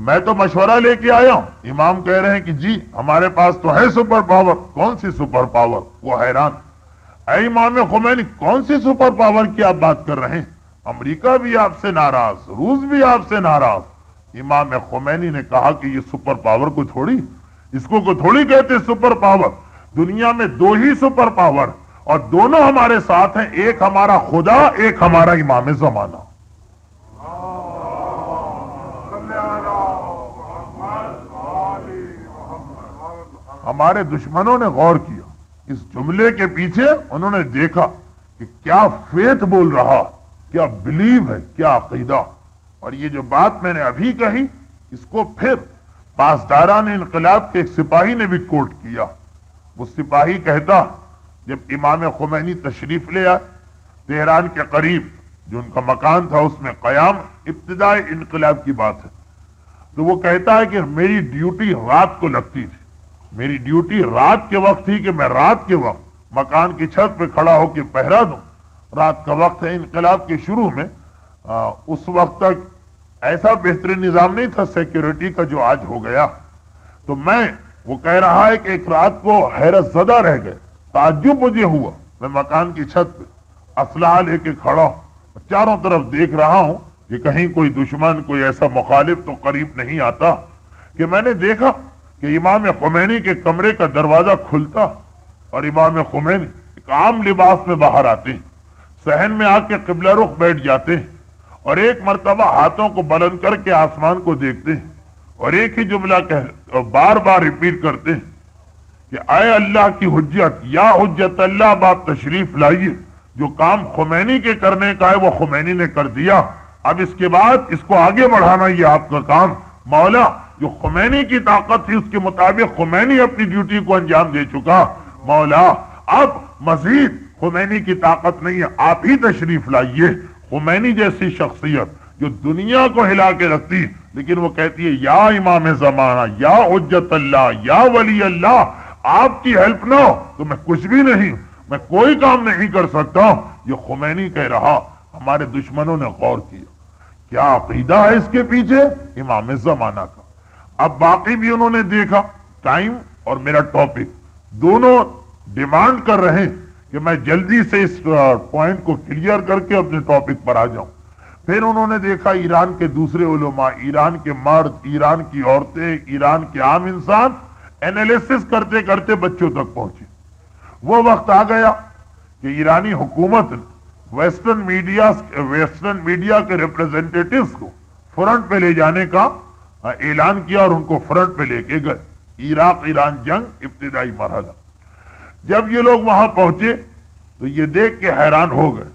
میں تو مشورہ لے کے آیا ہوں، امام کہہ رہے ہیں کہ جی ہمارے پاس تو ہے سپر پاور۔ کون سی سپر پاور؟ وہ حیران، اے امام خمینی کون سی سپر پاور کی آپ بات کر رہے ہیں؟ امریکہ بھی آپ سے ناراض، روس بھی آپ سے ناراض۔ امام خمینی نے کہا کہ یہ سپر پاور کو تھوڑی، اس کو تھوڑی کہتے سپر پاور، دنیا میں دو ہی سپر پاور، اور دونوں ہمارے ساتھ ہیں، ایک ہمارا خدا، ایک ہمارا امام زمانہ۔ ہمارے دشمنوں نے غور کیا اس جملے کے پیچھے، انہوں نے دیکھا کہ کیا فیتھ بول رہا، کیا بلیو ہے، کیا عقیدہ۔ اور یہ جو بات میں نے ابھی کہی، اس کو پھر پاسداران انقلاب کے ایک سپاہی نے بھی کوٹ کیا۔ وہ سپاہی کہتا، جب امام خمینی تشریف لے آئے تہران کے قریب جو ان کا مکان تھا، اس میں قیام ابتدائی انقلاب کی بات ہے، تو وہ کہتا ہے کہ میری ڈیوٹی رات کو لگتی تھی، میری ڈیوٹی رات کے وقت تھی کہ میں رات کے وقت مکان کی چھت پہ کھڑا ہو کے پہرا دوں۔ رات کا وقت ہے، انقلاب کے شروع میں اس وقت تک ایسا بہترین نظام نہیں تھا سیکیورٹی کا جو آج ہو گیا۔ تو وہ کہہ رہا ہے کہ ایک رات کو حیرت زدہ رہ گئے، تعجب مجھے ہوا، میں مکان کی چھت پہ اسلحہ لے کے کھڑا ہوں، چاروں طرف دیکھ رہا ہوں کہ کہیں کوئی دشمن، کوئی ایسا مخالف تو قریب نہیں آتا، کہ میں نے دیکھا کہ امام خمینی کے کمرے کا دروازہ کھلتا اور امام خمینی ایک عام لباس میں باہر آتے ہیں، صحن میں آ کے قبلہ رخ بیٹھ جاتے ہیں، اور ایک مرتبہ ہاتھوں کو بلند کر کے آسمان کو دیکھتے ہیں، اور ایک ہی جملہ بار بار ریپیٹ کرتے ہیں کہ اے اللہ کی حجت، یا حجت اللہ، باپ تشریف لائیے، جو کام خمینی کے کرنے کا ہے وہ خمینی نے کر دیا، اب اس کے بعد اس کو آگے بڑھانا یہ آپ کا کام۔ مولا، جو خمینی کی طاقت تھی اس کے مطابق خمینی اپنی ڈیوٹی کو انجام دے چکا، مولا اب مزید خمینی کی طاقت نہیں ہے، آپ ہی تشریف لائیے۔ خمینی جیسی شخصیت جو دنیا کو ہلا کے رکھتی، لیکن وہ کہتی ہے یا امام زمانہ، یا حجت اللہ، یا ولی اللہ، آپ کی ہیلپ نہ ہو تو میں کچھ بھی نہیں، میں کوئی کام نہیں کر سکتا ہوں۔ یہ خمینی کہہ رہا، ہمارے دشمنوں نے غور کیا، کیا عقیدہ ہے اس کے پیچھے؟ امام زمانہ کا۔ اب باقی بھی انہوں نے دیکھا، ٹائم اور میرا ٹاپک دونوں ڈیمانڈ کر رہے ہیں کہ میں جلدی سے اس پوائنٹ کو کلیئر کر کے اپنے ٹاپک پر آ جاؤں۔ پھر انہوں نے دیکھا ایران کے دوسرے علماء، ایران کے مرد، ایران کی عورتیں، ایران کے عام انسان انالیسس کرتے کرتے بچوں تک پہنچے۔ وہ وقت آ گیا کہ ایرانی حکومت ویسٹرن میڈیا کے ریپریزنٹیٹیوز کو فرنٹ پہ لے جانے کا اعلان کیا، اور ان کو فرنٹ پہ لے کے گئے۔ عراق ایران جنگ ابتدائی مرحلہ۔ جب یہ لوگ وہاں پہنچے تو یہ دیکھ کے حیران ہو گئے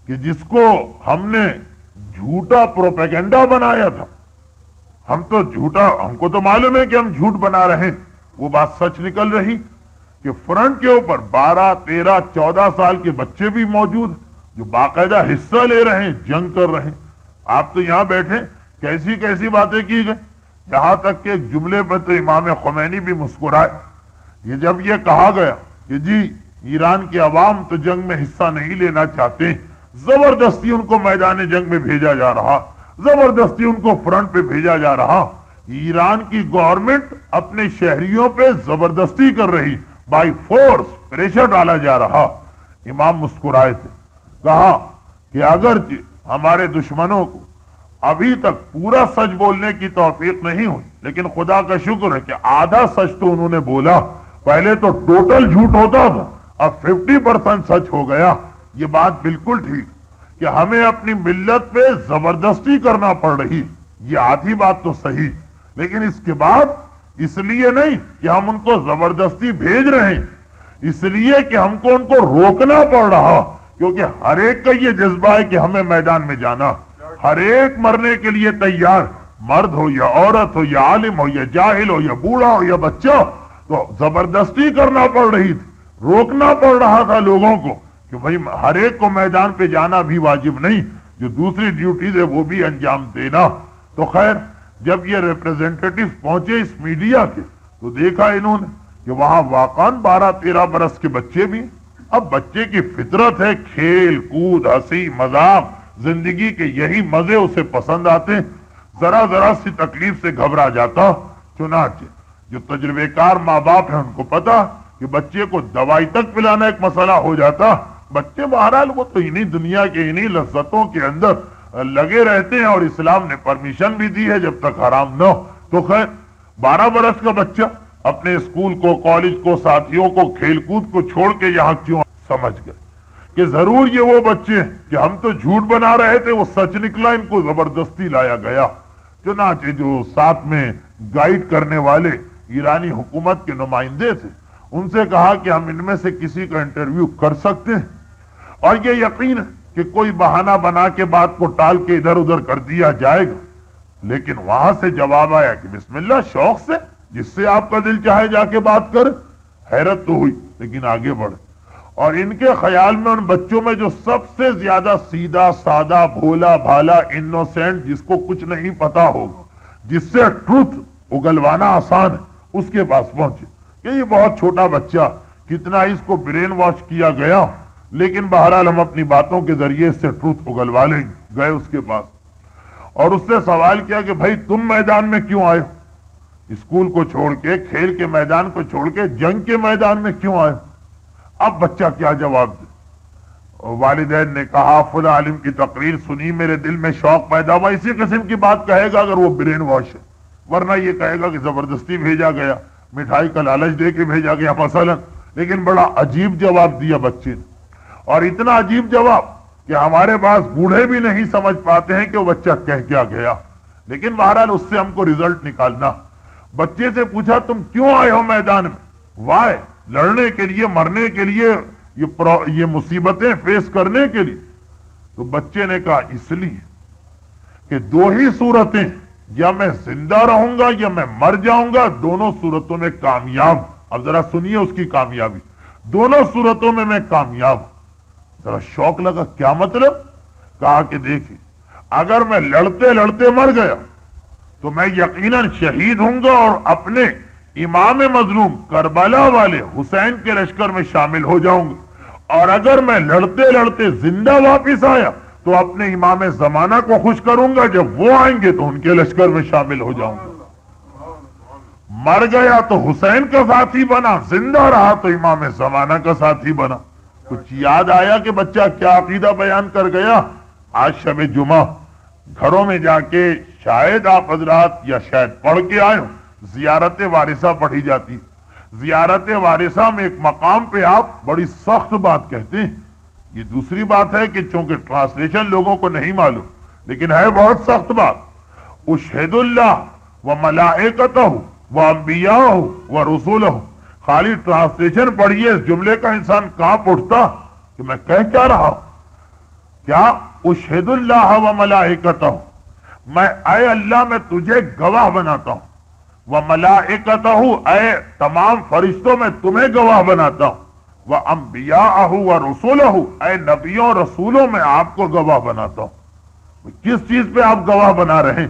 کہ جس کو ہم نے جھوٹا پروپیگنڈا بنایا تھا، ہم کو تو معلوم ہے کہ ہم جھوٹ بنا رہے ہیں، وہ بات سچ نکل رہی کہ فرنٹ کے اوپر 12، 13، 14 سال کے بچے بھی موجود جو باقاعدہ حصہ لے رہے ہیں، جنگ کر رہے ہیں۔ آپ تو یہاں بیٹھے، کیسی کیسی باتیں کی گئی یہاں تک کہ ایک جملے پہ تو امام خمینی بھی مسکرائے. یہ جب یہ کہا گیا کہ جی ایران کے عوام تو جنگ میں حصہ نہیں لینا چاہتے، زبردستی ان کو میدان جنگ میں بھیجا جا رہا، زبردستی ان کو فرنٹ پہ بھیجا جا رہا، ایران کی گورنمنٹ اپنے شہریوں پہ زبردستی کر رہی، بائی فورس پریشر ڈالا جا رہا. امام مسکرائے تھے، کہا کہ اگرچہ ہمارے دشمنوں کو ابھی تک پورا سچ بولنے کی توفیق نہیں ہوئی، لیکن خدا کا شکر ہے کہ آدھا سچ تو انہوں نے بولا. پہلے تو ٹوٹل جھوٹ ہوتا تھا، اب 50% سچ ہو گیا. یہ بات بالکل ٹھیک کہ ہمیں اپنی ملت پہ زبردستی کرنا پڑ رہی، یہ آدھی بات تو صحیح، لیکن اس کے بعد اس لیے نہیں کہ ہم ان کو زبردستی بھیج رہے ہیں، اس لیے کہ ہم کو ان کو روکنا پڑ رہا، کیونکہ ہر ایک کا یہ جذبہ ہے کہ ہمیں میدان میں جانا، ہر ایک مرنے کے لیے تیار، مرد ہو یا عورت ہو یا عالم ہو یا جاہل ہو یا بوڑھا ہو یا بچہ. تو زبردستی کرنا پڑ رہی تھی، روکنا پڑ رہا تھا لوگوں کو کہ بھائی ہر ایک کو میدان پہ جانا بھی واجب نہیں، جو دوسری ڈیوٹیز ہے وہ بھی انجام دینا. تو خیر جب یہ ریپریزنٹیٹیو پہنچے اس میڈیا کے تو دیکھا انہوں نے کہ وہاں واقعاً 12-13 برس کے بچے بھی. اب بچے کی فطرت ہے کھیل کود ہنسی مذاق، زندگی کے یہی مزے اسے پسند آتے ہیں، ذرا ذرا سی تکلیف سے گھبرا جاتا. چنانچہ جو تجربے کار ماں باپ ہیں ان کو پتا کہ بچے کو دوائی تک پلانا ایک مسئلہ ہو جاتا. بچے بہرحال وہ تو انہی دنیا کے انہی لذتوں کے اندر لگے رہتے ہیں، اور اسلام نے پرمیشن بھی دی ہے جب تک حرام نہ ہو. تو خیر 12 برس کا بچہ اپنے اسکول کو، کالج کو، ساتھیوں کو، کھیل کود کو چھوڑ کے یہاں کیوں؟ سمجھ گئے کہ ضرور یہ وہ بچے ہیں کہ ہم تو جھوٹ بنا رہے تھے، وہ سچ نکلا، ان کو زبردستی لایا گیا. چنانچہ جو ساتھ میں گائیڈ کرنے والے ایرانی حکومت کے نمائندے تھے ان سے کہا کہ ہم ان میں سے کسی کا انٹرویو کر سکتے ہیں، اور یہ یقین ہے کہ کوئی بہانہ بنا کے بات کو ٹال کے ادھر ادھر کر دیا جائے گا. لیکن وہاں سے جواب آیا کہ بسم اللہ، شوق سے جس سے آپ کا دل چاہے جا کے بات کر. حیرت تو ہوئی لیکن آگے بڑھے، اور ان کے خیال میں ان بچوں میں جو سب سے زیادہ سیدھا سادہ بھولا بھالا انوسینٹ، جس کو کچھ نہیں پتا ہوگا، جس سے ٹروتھ اگلوانا آسان ہے، اس کے پاس پہنچے کہ یہ بہت چھوٹا بچہ، کتنا اس کو برین واش کیا گیا، لیکن بہرحال ہم اپنی باتوں کے ذریعے سے ٹروتھ اگلوا لیں گے. گئے اس کے پاس اور اس سے سوال کیا کہ بھائی تم میدان میں کیوں آئے؟ اسکول کو چھوڑ کے، کھیل کے میدان کو چھوڑ کے جنگ کے میدان میں کیوں آئے؟ اب بچہ کیا جواب دے؟ والدین نے کہا فلاں عالم کی تقریر سنی، میرے دل میں شوق پیدا ہوا. اسی قسم کی بات کہے گا اگر وہ برین واش ہے، ورنہ یہ کہے گا کہ زبردستی بھیجا گیا، مٹھائی کا لالچ دے کے بھیجا گیا مثلا. لیکن بڑا عجیب جواب دیا بچے نے، اور اتنا عجیب جواب کہ ہمارے پاس بوڑھے بھی نہیں سمجھ پاتے ہیں کہ وہ بچہ کہہ کیا گیا. لیکن بہرحال اس سے ہم کو ریزلٹ نکالنا. بچے سے پوچھا تم کیوں آئے ہو میدان میں؟ وائے، لڑنے کے لیے، مرنے کے لیے، یہ مصیبتیں فیس کرنے کے لیے. تو بچے نے کہا اس لیے کہ دو ہی صورتیں، یا میں زندہ رہوں گا یا میں مر جاؤں گا، دونوں صورتوں میں کامیاب. اب ذرا سنیے اس کی کامیابی، دونوں صورتوں میں میں کامیاب. ذرا شوق لگا، کیا مطلب؟ کہا کہ دیکھیں اگر میں لڑتے لڑتے مر گیا تو میں یقیناً شہید ہوں گا اور اپنے امام مظلوم کربلا والے حسین کے لشکر میں شامل ہو جاؤں گا، اور اگر میں لڑتے لڑتے زندہ واپس آیا تو اپنے امام زمانہ کو خوش کروں گا، جب وہ آئیں گے تو ان کے لشکر میں شامل ہو جاؤں گا. مر گیا تو حسین کا ساتھی بنا، زندہ رہا تو امام زمانہ کا ساتھی بنا. کچھ یاد آیا کہ بچہ کیا عقیدہ بیان کر گیا؟ آج شب جمعہ گھروں میں جا کے شاید آپ حضرات یا شاید پڑھ کے آئے ہو، زیارت وارثہ پڑھی جاتی. زیارت وارثہ میں ایک مقام پہ آپ بڑی سخت بات کہتے ہیں. یہ دوسری بات ہے کہ چونکہ ٹرانسلیشن لوگوں کو نہیں معلوم، لیکن ہے بہت سخت بات. اشہد اللہ و ملائکتہ و انبیاءہ و رسولہ. خالی ٹرانسلیشن پڑھیے اس جملے کا انسان کانپ اٹھتا کہ میں کہہ کیا رہا ہوں. کیا؟ اشہد اللہ و ملائکتہ، میں اے اللہ میں تجھے گواہ بناتا ہوں، وملائکتہ اے تمام فرشتوں میں تمہیں گواہ بناتا ہوں، وانبیاءہ ورسولہ اے نبیوں رسولوں میں آپ کو گواہ بناتا ہوں. کس چیز پہ آپ گواہ بنا رہے ہیں؟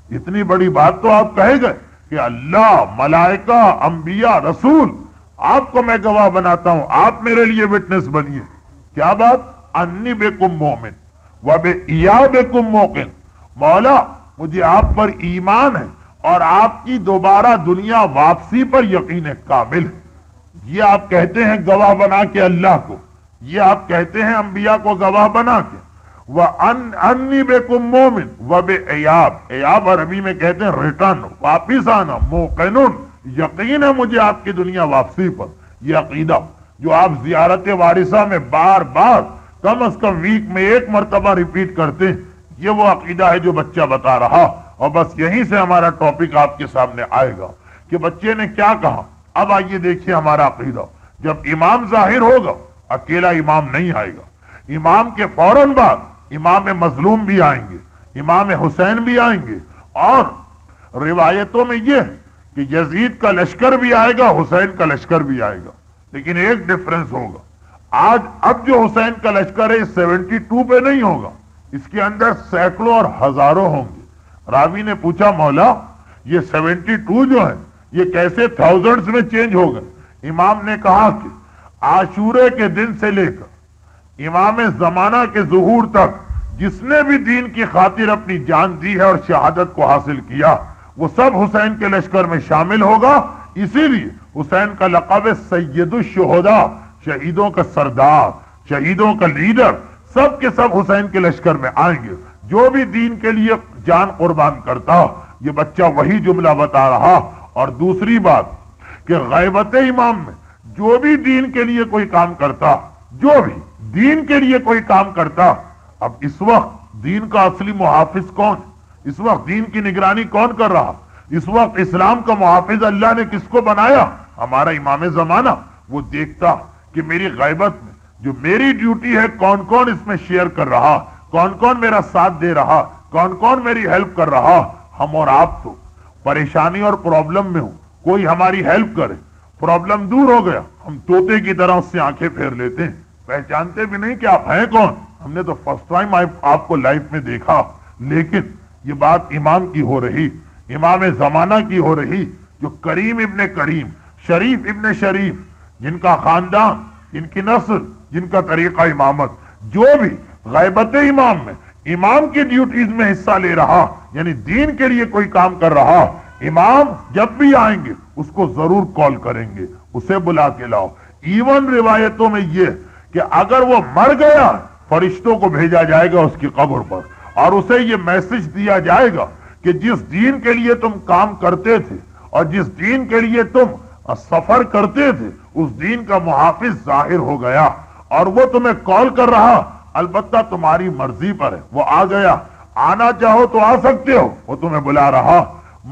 اتنی بڑی بات تو آپ کہے گئے کہ اللہ، ملائکہ، انبیاء، رسول، آپ کو میں گواہ بناتا ہوں، آپ میرے لیے وٹنس بنیے. کیا بات؟ انی بکم مومن وبایابکم موقن. مولا مجھے آپ پر ایمان ہے اور آپ کی دوبارہ دنیا واپسی پر یقین کامل ہے. یہ آپ کہتے ہیں گواہ بنا کے اللہ کو، یہ آپ کہتے ہیں انبیاء کو گواہ بنا کے. وَأَنِّي بِكُمْ مُؤْمِنٌ وَبِإِيَابٍ. ایاب عربی میں کہتے ہیں ریٹرن، واپس آنا. موقنون، یقین ہے مجھے آپ کی دنیا واپسی پر. یہ عقیدہ جو آپ زیارت وارثہ میں بار بار کم از کم ویک میں ایک مرتبہ ریپیٹ کرتے ہیں، یہ وہ عقیدہ ہے جو بچہ بتا رہا. اور بس یہیں سے ہمارا ٹاپک آپ کے سامنے آئے گا کہ بچے نے کیا کہا. اب آئیے دیکھیے ہمارا عقیدہ. جب امام ظاہر ہوگا، اکیلا امام نہیں آئے گا. امام کے فوراً بعد امام مظلوم بھی آئیں گے، امام حسین بھی آئیں گے. اور روایتوں میں یہ ہے کہ یزید کا لشکر بھی آئے گا، حسین کا لشکر بھی آئے گا. لیکن ایک ڈفرنس ہوگا. اب جو حسین کا لشکر ہے 72 پہ نہیں ہوگا، اس کے اندر سینکڑوں اور ہزاروں ہوں گے. راوی نے پوچھا مولا یہ 72 جو ہے یہ کیسے تھاؤزنڈز میں چینج ہو گئے؟ امام نے کہا کہ عاشورے کے دن سے لے کر امام زمانہ کے ظہور تک جس نے بھی دین کی خاطر اپنی جان دی ہے اور شہادت کو حاصل کیا، وہ سب حسین کے لشکر میں شامل ہوگا. اسی لیے حسین کا لقب ہے سید الشہداء، شہیدوں کا سردار، شہیدوں کا لیڈر. سب کے سب حسین کے لشکر میں آئیں گے. جو بھی دین کے لیے جان قربان کرتا، یہ بچہ وہی جملہ بتا رہا. اور دوسری بات کہ غیبت امام میں جو بھی دین کے لیے کوئی کام کرتا، جو بھی دین کے لیے کوئی کام کرتا. اب اس وقت دین کا اصلی محافظ کون؟ اس وقت دین کی نگرانی کون کر رہا؟ اس وقت اسلام کا محافظ اللہ نے کس کو بنایا؟ ہمارا امام زمانہ. وہ دیکھتا کہ میری غیبت میں جو میری ڈیوٹی ہے کون کون اس میں شیئر کر رہا، کون کون میرا ساتھ دے رہا، کون کون میری ہیلپ کر رہا. ہم اور آپ تو پریشانی اور پرابلم میں ہوں، کوئی ہماری ہیلپ کرے، پرابلم دور ہو گیا، ہم طوطے کی طرح اس سے آنکھیں پھیر لیتے ہیں، پہچانتے بھی نہیں کہ آپ ہیں کون. ہم نے تو فرسٹ ٹائم آپ کو لائف میں دیکھا. لیکن یہ بات امام کی ہو رہی، امام زمانہ کی ہو رہی، جو کریم ابن کریم، شریف ابن شریف، جن کا خاندان، جن کی نسل، جن کا طریقہ امامت، جو بھی غیبت امام میں امام کی ڈیوٹیز میں حصہ لے رہا، یعنی دین کے لیے کوئی کام کر رہا، امام جب بھی آئیں گے اس کو ضرور کال کریں گے، اسے بلا کے لاؤ. ایون روایتوں میں یہ کہ اگر وہ مر گیا، فرشتوں کو بھیجا جائے گا اس کی قبر پر اور اسے یہ میسج دیا جائے گا کہ جس دین کے لیے تم کام کرتے تھے اور جس دین کے لیے تم سفر کرتے تھے، اس دین کا محافظ ظاہر ہو گیا اور وہ تمہیں کال کر رہا. البتہ تمہاری مرضی پر ہے، وہ آ گیا. آنا چاہو تو آ سکتے ہو، وہ تمہیں بلا رہا.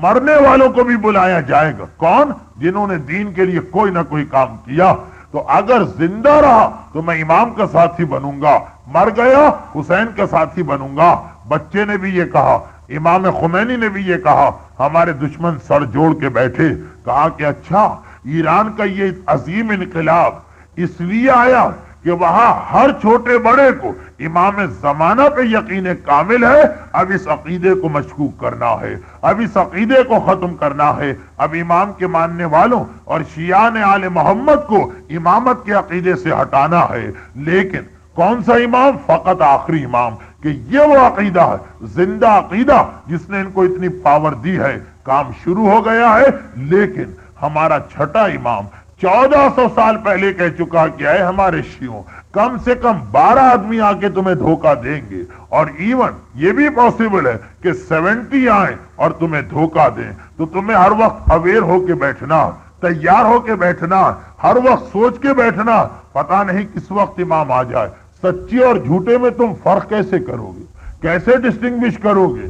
مرنے والوں کو بھی بلایا جائے گا. کون؟ جنہوں نے دین کے لیے کوئی نہ کوئی کام کیا. تو اگر زندہ رہا تو میں امام کا ساتھی بنوں گا، مر گیا حسین کا ساتھی بنوں گا. بچے نے بھی یہ کہا، امام خمینی نے بھی یہ کہا. ہمارے دشمن سر جوڑ کے بیٹھے، کہا کہ اچھا ایران کا یہ عظیم انقلاب اس لیے آیا کہ وہاں ہر چھوٹے بڑے کو امام زمانہ پہ یقین کامل ہے. اب اس عقیدے کو مشکوک کرنا ہے، اب اس عقیدے کو ختم کرنا ہے. اب امام کے ماننے والوں اور شیعان آل محمد کو امامت کے عقیدے سے ہٹانا ہے. لیکن کون سا امام؟ فقط آخری امام. کہ یہ وہ عقیدہ ہے، زندہ عقیدہ جس نے ان کو اتنی پاور دی ہے. کام شروع ہو گیا ہے. لیکن ہمارا چھٹا امام 1400 سال پہلے کہہ چکا کہ اے ہمارے شیعوں، کم سے کم 12 آدمی آ کے تمہیں دھوکہ دیں گے. اور ایون یہ بھی پاسبل ہے کہ 70 آئیں اور تمہیں دھوکہ دیں. تو تمہیں ہر وقت اویئر ہو کے بیٹھنا، تیار ہو کے بیٹھنا، ہر وقت سوچ کے بیٹھنا. پتہ نہیں کس وقت امام آ جائے. سچے اور جھوٹے میں تم فرق کیسے کرو گے؟ کیسے ڈسٹنگوش کرو گے؟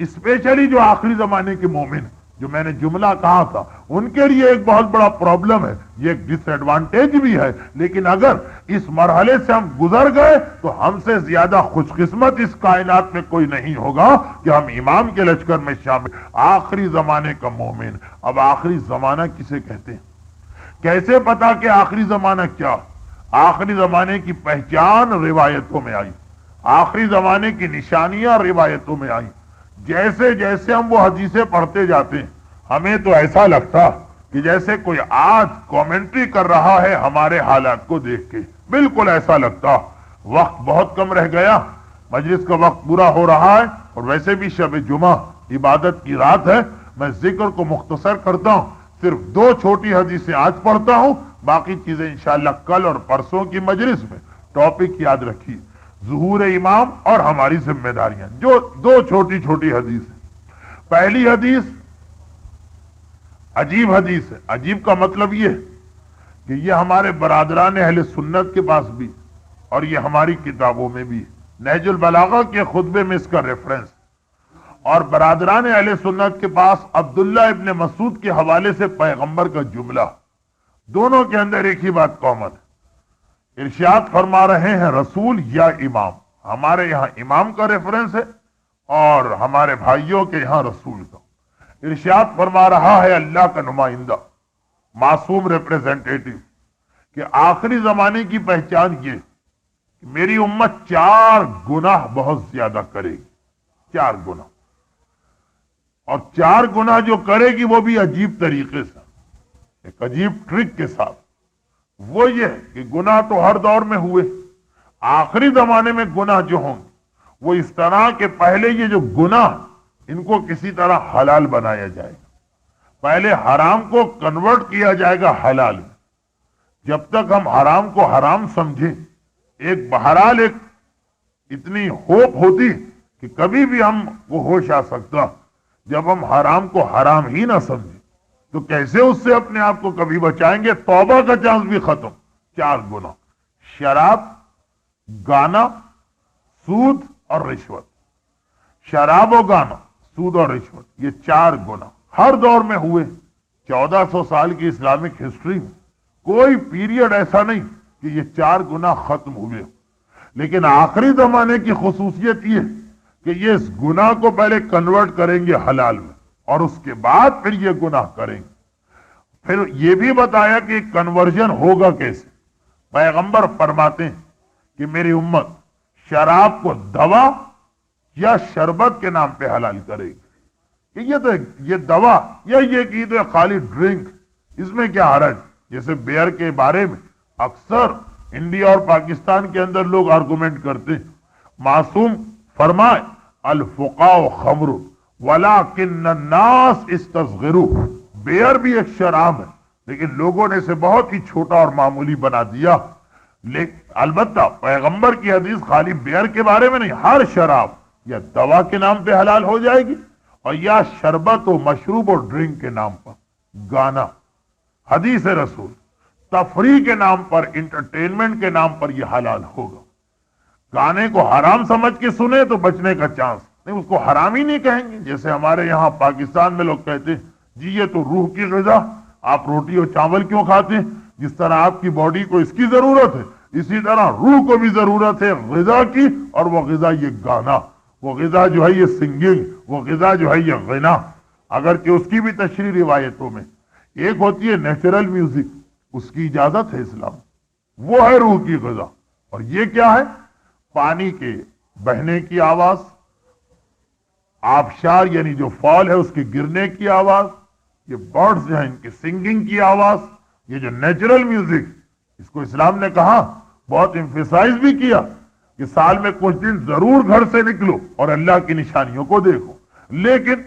اسپیشلی جو آخری زمانے کے مومن، جو میں نے جملہ کہا تھا، ان کے لیے ایک بہت بڑا پرابلم ہے، یہ ایک ڈس ایڈوانٹیج بھی ہے. لیکن اگر اس مرحلے سے ہم گزر گئے تو ہم سے زیادہ خوش قسمت اس کائنات میں کوئی نہیں ہوگا کہ ہم امام کے لشکر میں شامل. آخری زمانے کا مومن. اب آخری زمانہ کسے کہتے ہیں؟ کیسے پتا کہ آخری زمانہ کیا؟ آخری زمانے کی پہچان روایتوں میں آئی، آخری زمانے کی نشانیاں روایتوں میں آئی. جیسے جیسے ہم وہ حدیثیں پڑھتے جاتے ہیں ہمیں تو ایسا لگتا کہ جیسے کوئی آج کامنٹری کر رہا ہے ہمارے حالات کو دیکھ کے، بالکل ایسا لگتا۔ وقت بہت کم رہ گیا، مجلس کا وقت پورا ہو رہا ہے، اور ویسے بھی شب جمعہ عبادت کی رات ہے۔ میں ذکر کو مختصر کرتا ہوں، صرف 2 چھوٹی حدیثیں آج پڑھتا ہوں، باقی چیزیں انشاءاللہ کل اور پرسوں کی مجلس میں۔ ٹاپک یاد رکھیے، ظہور امام اور ہماری ذمہ داریاں، جو 2 چھوٹی چھوٹی حدیث ہیں۔ پہلی حدیث عجیب حدیث ہے۔ عجیب کا مطلب یہ کہ یہ ہمارے برادران اہل سنت کے پاس بھی اور یہ ہماری کتابوں میں بھی، نہج البلاغہ کے خطبے میں اس کا ریفرنس، اور برادران اہل سنت کے پاس عبداللہ ابن مسعود کے حوالے سے پیغمبر کا جملہ، دونوں کے اندر ایک ہی بات کامن ہے۔ ارشاد فرما رہے ہیں رسول یا امام، ہمارے یہاں امام کا ریفرنس ہے اور ہمارے بھائیوں کے یہاں رسول کا۔ ارشاد فرما رہا ہے اللہ کا نمائندہ، معصوم ریپریزنٹیٹیو، کہ آخری زمانے کی پہچان یہ کہ میری امت 4 گناہ بہت زیادہ کرے گی، 4 گناہ، اور 4 گناہ جو کرے گی وہ بھی عجیب طریقے سے، ایک عجیب ٹرک کے ساتھ۔ وہ یہ ہے کہ گناہ تو ہر دور میں ہوئے، آخری زمانے میں گناہ جو ہوں گے وہ اس طرح کہ پہلے یہ جو گناہ ان کو کسی طرح حلال بنایا جائے گا، پہلے حرام کو کنورٹ کیا جائے گا حلال میں۔ جب تک ہم حرام کو حرام سمجھیں، ایک بہرحال ایک اتنی ہوپ ہوتی کہ کبھی بھی ہم کو ہوش آ سکتا، جب ہم حرام کو حرام ہی نہ سمجھیں تو کیسے اس سے اپنے آپ کو کبھی بچائیں گے؟ توبہ کا چانس بھی ختم۔ 4 گناہ، شراب، گانا، سود اور رشوت۔ شراب و گانا، سود اور رشوت، یہ 4 گناہ ہر دور میں ہوئے۔ 1400 سال کی اسلامک ہسٹری میں کوئی پیریڈ ایسا نہیں کہ یہ 4 گناہ ختم ہوئے۔ لیکن آخری زمانے کی خصوصیت یہ کہ یہ اس گناہ کو پہلے کنورٹ کریں گے حلال میں، اور اس کے بعد پھر یہ گناہ کریں گے۔ پھر یہ بھی بتایا کہ کنورژن ہوگا کیسے۔ پیغمبر فرماتے ہیں کہ میری امت شراب کو دوا یا شربت کے نام پہ حلال کرے گی، کہ یہ دوا یا یہ کہ تو خالی ڈرنک، اس میں کیا حرج؟ جیسے بیئر کے بارے میں اکثر انڈیا اور پاکستان کے اندر لوگ آرگومنٹ کرتے ہیں، معصوم فرمائے الفقاء خمر ولکن الناس استصغروا، بیئر بھی ایک شراب ہے لیکن لوگوں نے اسے بہت ہی چھوٹا اور معمولی بنا دیا۔ البتہ پیغمبر کی حدیث خالی بیئر کے بارے میں نہیں، ہر شراب یا دوا کے نام پہ حلال ہو جائے گی، اور یا شربت و مشروب اور ڈرنک کے نام پر، گانا، حدیث رسول، تفریح کے نام پر، انٹرٹینمنٹ کے نام پر یہ حلال ہوگا۔ گانے کو حرام سمجھ کے سنے تو بچنے کا چانس نہیں، اس کو حرام ہی نہیں کہیں گے۔ جیسے ہمارے یہاں پاکستان میں لوگ کہتے ہیں جی یہ تو روح کی غذا، آپ روٹی اور چاول کیوں کھاتے ہیں؟ جس طرح آپ کی باڈی کو اس کی ضرورت ہے، اسی طرح روح کو بھی ضرورت ہے غذا کی، اور وہ غذا یہ گانا، وہ غذا جو ہے یہ سنگنگ، وہ غذا جو ہے یہ غنا۔ اگرچہ اس کی بھی تشریح روایتوں میں، ایک ہوتی ہے نیچرل میوزک، اس کی اجازت ہے اسلام، وہ ہے روح کی غذا، اور یہ کیا ہے؟ پانی کے بہنے کی آواز، آبشار یعنی جو فال ہے اس کے گرنے کی آواز، یہ برڈز جو ہیں ان کی سنگنگ کی آواز، یہ جو نیچرل میوزک، اس کو اسلام نے کہا، بہت ایمفیسائز بھی کیا کہ سال میں کچھ دن ضرور گھر سے نکلو اور اللہ کی نشانیوں کو دیکھو۔ لیکن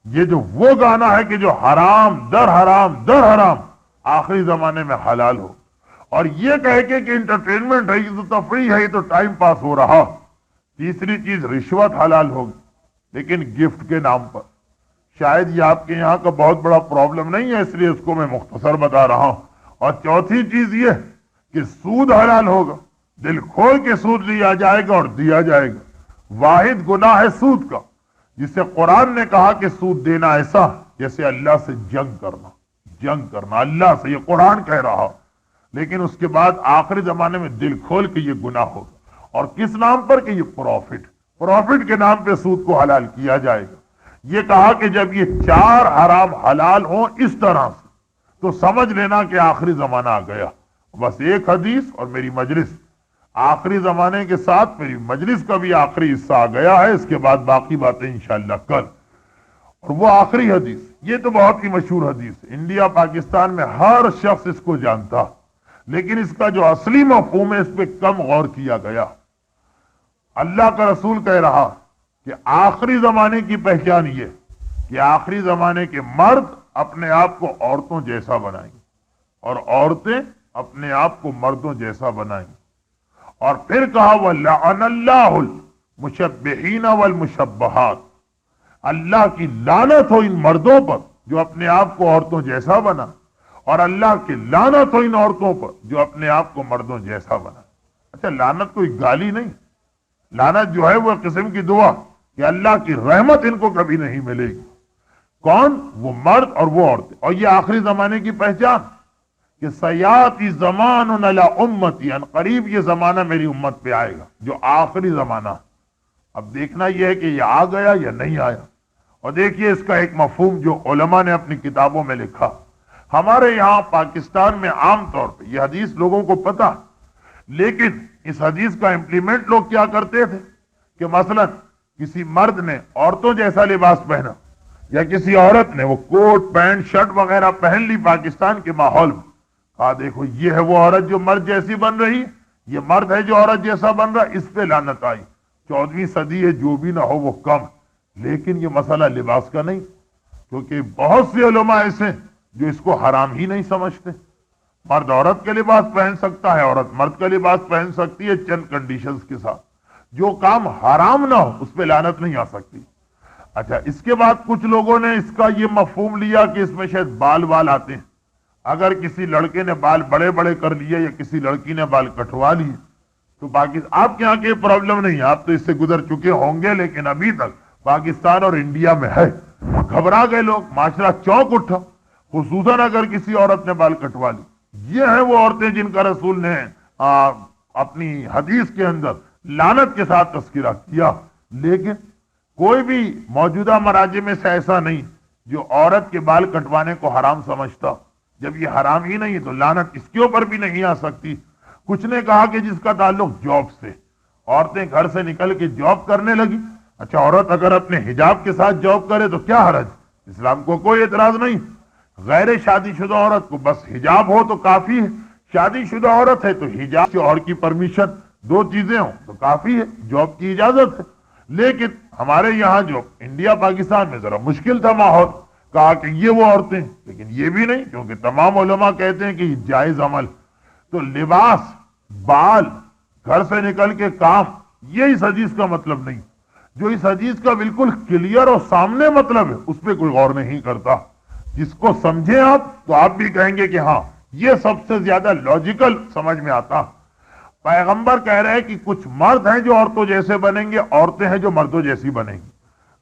یہ جو وہ گانا ہے کہ جو حرام در حرام در حرام آخری زمانے میں حلال ہو، اور یہ کہے کہ انٹرٹینمنٹ ہے، یہ تو تفریح ہے، یہ تو ٹائم پاس ہو رہا۔ تیسری چیز رشوت حلال ہوگی، لیکن گفٹ کے نام پر۔ شاید یہ آپ کے یہاں کا بہت بڑا پرابلم نہیں ہے، اس لیے اس کو میں مختصر بتا رہا ہوں۔ اور چوتھی چیز یہ کہ سود حلال ہوگا، دل کھول کے سود لیا جائے گا اور دیا جائے گا۔ واحد گناہ ہے سود کا، جس سے قرآن نے کہا کہ سود دینا ایسا جیسے اللہ سے جنگ کرنا، جنگ کرنا اللہ سے، یہ قرآن کہہ رہا۔ لیکن اس کے بعد آخری زمانے میں دل کھول کے یہ گناہ ہوگا، اور کس نام پر؟ کہ یہ پروفٹ کے نام پہ سود کو حلال کیا جائے گا۔ یہ کہا کہ جب یہ 4 حرام حلال ہوں اس طرح سے تو سمجھ لینا کہ آخری زمانہ آ گیا۔ بس ایک حدیث اور میری مجلس، آخری زمانے کے ساتھ میری مجلس کا بھی آخری حصہ آ گیا ہے، اس کے بعد باقی باتیں انشاءاللہ کل۔ اور وہ آخری حدیث، یہ تو بہت ہی مشہور حدیث، انڈیا پاکستان میں ہر شخص اس کو جانتا، لیکن اس کا جو اصلی مفہوم ہے اس پہ کم غور کیا گیا۔ اللہ کا رسول کہہ رہا کہ آخری زمانے کی پہچان یہ کہ آخری زمانے کے مرد اپنے آپ کو عورتوں جیسا بنائیں گے اور عورتیں اپنے آپ کو مردوں جیسا بنائیں گے۔ اور پھر کہا وَلَعَنَ اللَّهُ الْمُشَبِّحِينَ وَالْمُشَبَّحَاتِ، اللہ کی لعنت ہو ان مردوں پر جو اپنے آپ کو عورتوں جیسا بنا، اور اللہ کی لعنت ہو ان عورتوں پر جو اپنے آپ کو مردوں جیسا بنا۔ اچھا، لعنت کوئی گالی نہیں، لعنت جو ہے وہ قسم کی دعا کہ اللہ کی رحمت ان کو کبھی نہیں ملے گی۔ کون؟ وہ مرد اور وہ عورتیں۔ اور یہ آخری زمانے کی پہچان کہ سیاتی زمان علی امتی، ان قریب یہ زمانہ میری امت پہ آئے گا جو آخری زمانہ۔ اب دیکھنا یہ ہے کہ یہ آ گیا یا نہیں آیا۔ اور دیکھیے اس کا ایک مفہوم جو علماء نے اپنی کتابوں میں لکھا۔ ہمارے یہاں پاکستان میں عام طور پہ یہ حدیث لوگوں کو پتا، لیکن اس حدیث کا امپلیمنٹ لوگ کیا کرتے تھے کہ مثلا کسی مرد نے عورتوں جیسا لباس پہنا یا کسی عورت نے وہ کوٹ پینٹ شرٹ وغیرہ پہن لی پاکستان کے ماحول میں، کہا دیکھو یہ ہے وہ عورت جو مرد جیسی بن رہی، یہ مرد ہے جو عورت جیسا بن رہا، اس پہ لعنت آئی۔ 14ویں صدی ہے، جو بھی نہ ہو وہ کم۔ لیکن یہ مسئلہ لباس کا نہیں، کیونکہ بہت سے علماء ایسے ہیں جو اس کو حرام ہی نہیں سمجھتے۔ مرد عورت کا لباس پہن سکتا ہے، عورت مرد کا لباس پہن سکتی ہے چند کنڈیشنز کے ساتھ۔ جو کام حرام نہ ہو اس پہ لعنت نہیں آ سکتی۔ اچھا، اس کے بعد کچھ لوگوں نے اس کا یہ مفہوم لیا کہ اس میں شاید بال آتے ہیں۔ اگر کسی لڑکے نے بال بڑے بڑے کر لیے یا کسی لڑکی نے بال کٹوا لیے تو آپ کے یہاں کے پرابلم نہیں، آپ تو اس سے گزر چکے ہوں گے، لیکن ابھی تک پاکستان اور انڈیا میں ہے۔ گھبرا گئے لوگ، معاشرہ چونک اٹھا، خصوصاً اگر کسی عورت نے بال کٹوا لی۔ یہ ہیں وہ عورتیں جن کا رسول نے اپنی حدیث کے اندر لعنت کے ساتھ تذکرہ کیا۔ لیکن کوئی بھی موجودہ مراجع میں سے ایسا نہیں جو عورت کے بال کٹوانے کو حرام سمجھتا۔ جب یہ حرام ہی نہیں تو لعنت اس کے اوپر بھی نہیں آ سکتی۔ کچھ نے کہا کہ جس کا تعلق جاب سے، عورتیں گھر سے نکل کے جاب کرنے لگی۔ اچھا، عورت اگر اپنے حجاب کے ساتھ جاب کرے تو کیا حرج؟ اسلام کو کوئی اعتراض نہیں۔ غیر شادی شدہ عورت کو بس حجاب ہو تو کافی ہے، شادی شدہ عورت ہے تو حجاب شوہر کی پرمیشن، دو چیزیں ہوں تو کافی ہے، جاب کی اجازت ہے۔ لیکن ہمارے یہاں جو انڈیا پاکستان میں ذرا مشکل تھا ماحول، کہا کہ یہ وہ عورتیں، لیکن یہ بھی نہیں، کیونکہ تمام علماء کہتے ہیں کہ یہ جائز عمل۔ تو لباس، بال، گھر سے نکل کے کام، یہ اس حدیث کا مطلب نہیں۔ جو اس حدیث کا بالکل کلیئر اور سامنے مطلب ہے اس پہ کوئی غور نہیں کرتا۔ جس کو سمجھیں آپ تو آپ بھی کہیں گے کہ ہاں یہ سب سے زیادہ لاجیکل سمجھ میں آتا۔ پیغمبر کہہ رہے ہیں کہ کچھ مرد ہیں جو عورتوں جیسے بنیں گے، عورتیں ہیں جو مردوں جیسی بنیں گی۔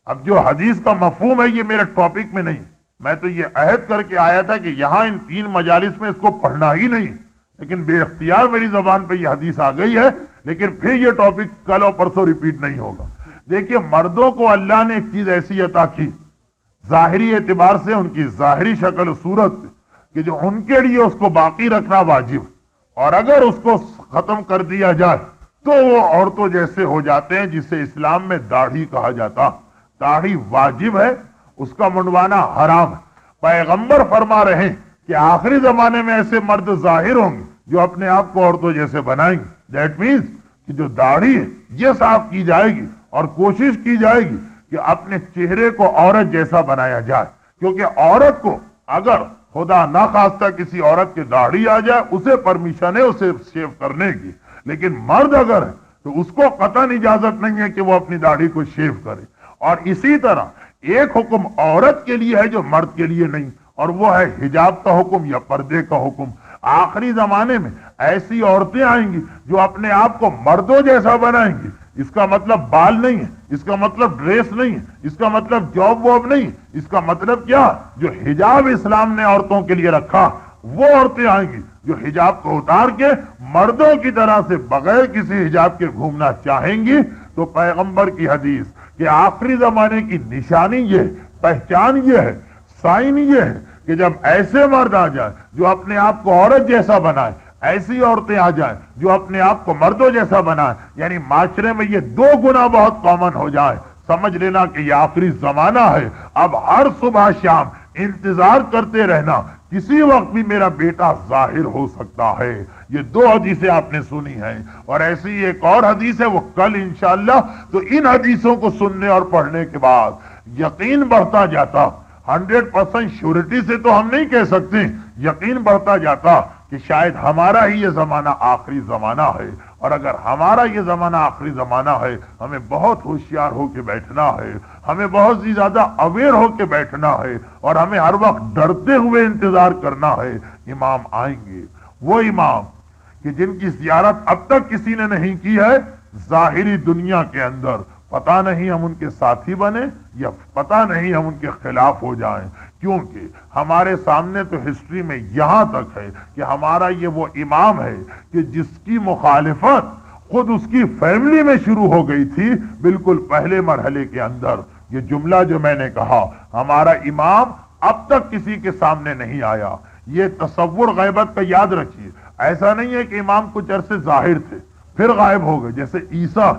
اب جو حدیث کا مفہوم ہے یہ میرے ٹاپک میں نہیں، میں تو یہ عہد کر کے آیا تھا کہ یہاں ان 3 مجالس میں اس کو پڑھنا ہی نہیں، لیکن بے اختیار میری زبان پہ یہ حدیث آ گئی ہے، لیکن پھر یہ ٹاپک کل اور پرسوں ریپیٹ نہیں ہوگا۔ دیکھیے، مردوں کو اللہ نے ایک چیز ایسی عطا کی ظاہری اعتبار سے، ان کی ظاہری شکل و صورت کہ جو ان کے لیے اس کو باقی رکھنا واجب، اور اگر اس کو ختم کر دیا جائے تو وہ عورتوں جیسے ہو جاتے ہیں، جسے اسلام میں داڑھی کہا جاتا۔ داڑھی واجب ہے، اس کا منڈوانا حرام ہے۔ پیغمبر فرما رہے ہیں کہ آخری زمانے میں ایسے مرد ظاہر ہوں گے جو اپنے آپ کو عورتوں جیسے بنائیں گے۔ دیٹ مینز کہ جو داڑھی ہے یہ صاف کی جائے گی اور کوشش کی جائے گی کہ اپنے چہرے کو عورت جیسا بنایا جائے، کیونکہ عورت کو اگر خدا نہ خواستہ کسی عورت کے داڑھی آ جائے اسے پرمیشن ہے اسے شیو کرنے کی، لیکن مرد اگر ہے تو اس کو قطعاً اجازت نہیں ہے کہ وہ اپنی داڑھی کو شیو کرے۔ اور اسی طرح ایک حکم عورت کے لیے ہے جو مرد کے لیے نہیں، اور وہ ہے حجاب کا حکم یا پردے کا حکم۔ آخری زمانے میں ایسی عورتیں آئیں گی جو اپنے آپ کو مردوں جیسا بنائیں گی۔ اس کا مطلب بال نہیں ہے، اس کا مطلب ڈریس نہیں ہے، اس کا مطلب جاب واب نہیں، اس کا مطلب کیا؟ جو حجاب اسلام نے عورتوں کے لیے رکھا وہ عورتیں آئیں گی جو حجاب کو اتار کے مردوں کی طرح سے بغیر کسی حجاب کے گھومنا چاہیں گی۔ تو پیغمبر کی حدیث کہ آخری زمانے کی نشانی یہ ہے، پہچان یہ ہے، سائن یہ ہے کہ جب ایسے مرد آ جائے جو اپنے آپ کو عورت جیسا بنائے، ایسی عورتیں آ جائیں جو اپنے آپ کو مردوں جیسا بنائیں، یعنی معاشرے میں یہ 2 گنا بہت کامن ہو جائے، سمجھ لینا کہ یہ آخری زمانہ ہے۔ اب ہر صبح شام انتظار کرتے رہنا، کسی وقت بھی میرا بیٹا ظاہر ہو سکتا ہے۔ یہ 2 حدیثیں آپ نے سنی ہیں، اور ایسی ایک اور حدیث ہے، وہ کل انشاءاللہ۔ تو ان حدیثوں کو سننے اور پڑھنے کے بعد یقین بڑھتا جاتا، 100% شیورٹی سے تو ہم نہیں کہہ سکتے، یقین بڑھتا جاتا کہ شاید ہمارا ہی یہ زمانہ آخری زمانہ ہے، اور اگر ہمارا یہ زمانہ آخری زمانہ ہے، ہمیں بہت ہوشیار ہو کے بیٹھنا ہے، ہمیں بہت ہی زیادہ اویئر ہو کے بیٹھنا ہے، اور ہمیں ہر وقت ڈرتے ہوئے انتظار کرنا ہے۔ امام آئیں گے، وہ امام کہ جن کی زیارت اب تک کسی نے نہیں کی ہے ظاہری دنیا کے اندر، پتہ نہیں ہم ان کے ساتھی بنے یا پتہ نہیں ہم ان کے خلاف ہو جائیں، کیونکہ ہمارے سامنے تو ہسٹری میں یہاں تک ہے کہ ہمارا یہ وہ امام ہے کہ جس کی مخالفت خود اس کی فیملی میں شروع ہو گئی تھی، بالکل پہلے مرحلے کے اندر۔ یہ جملہ جو میں نے کہا، ہمارا امام اب تک کسی کے سامنے نہیں آیا، یہ تصور غیبت کا یاد رکھیے۔ ایسا نہیں ہے کہ امام کچھ عرصے ظاہر تھے پھر غائب ہو گئے، جیسے عیسیٰ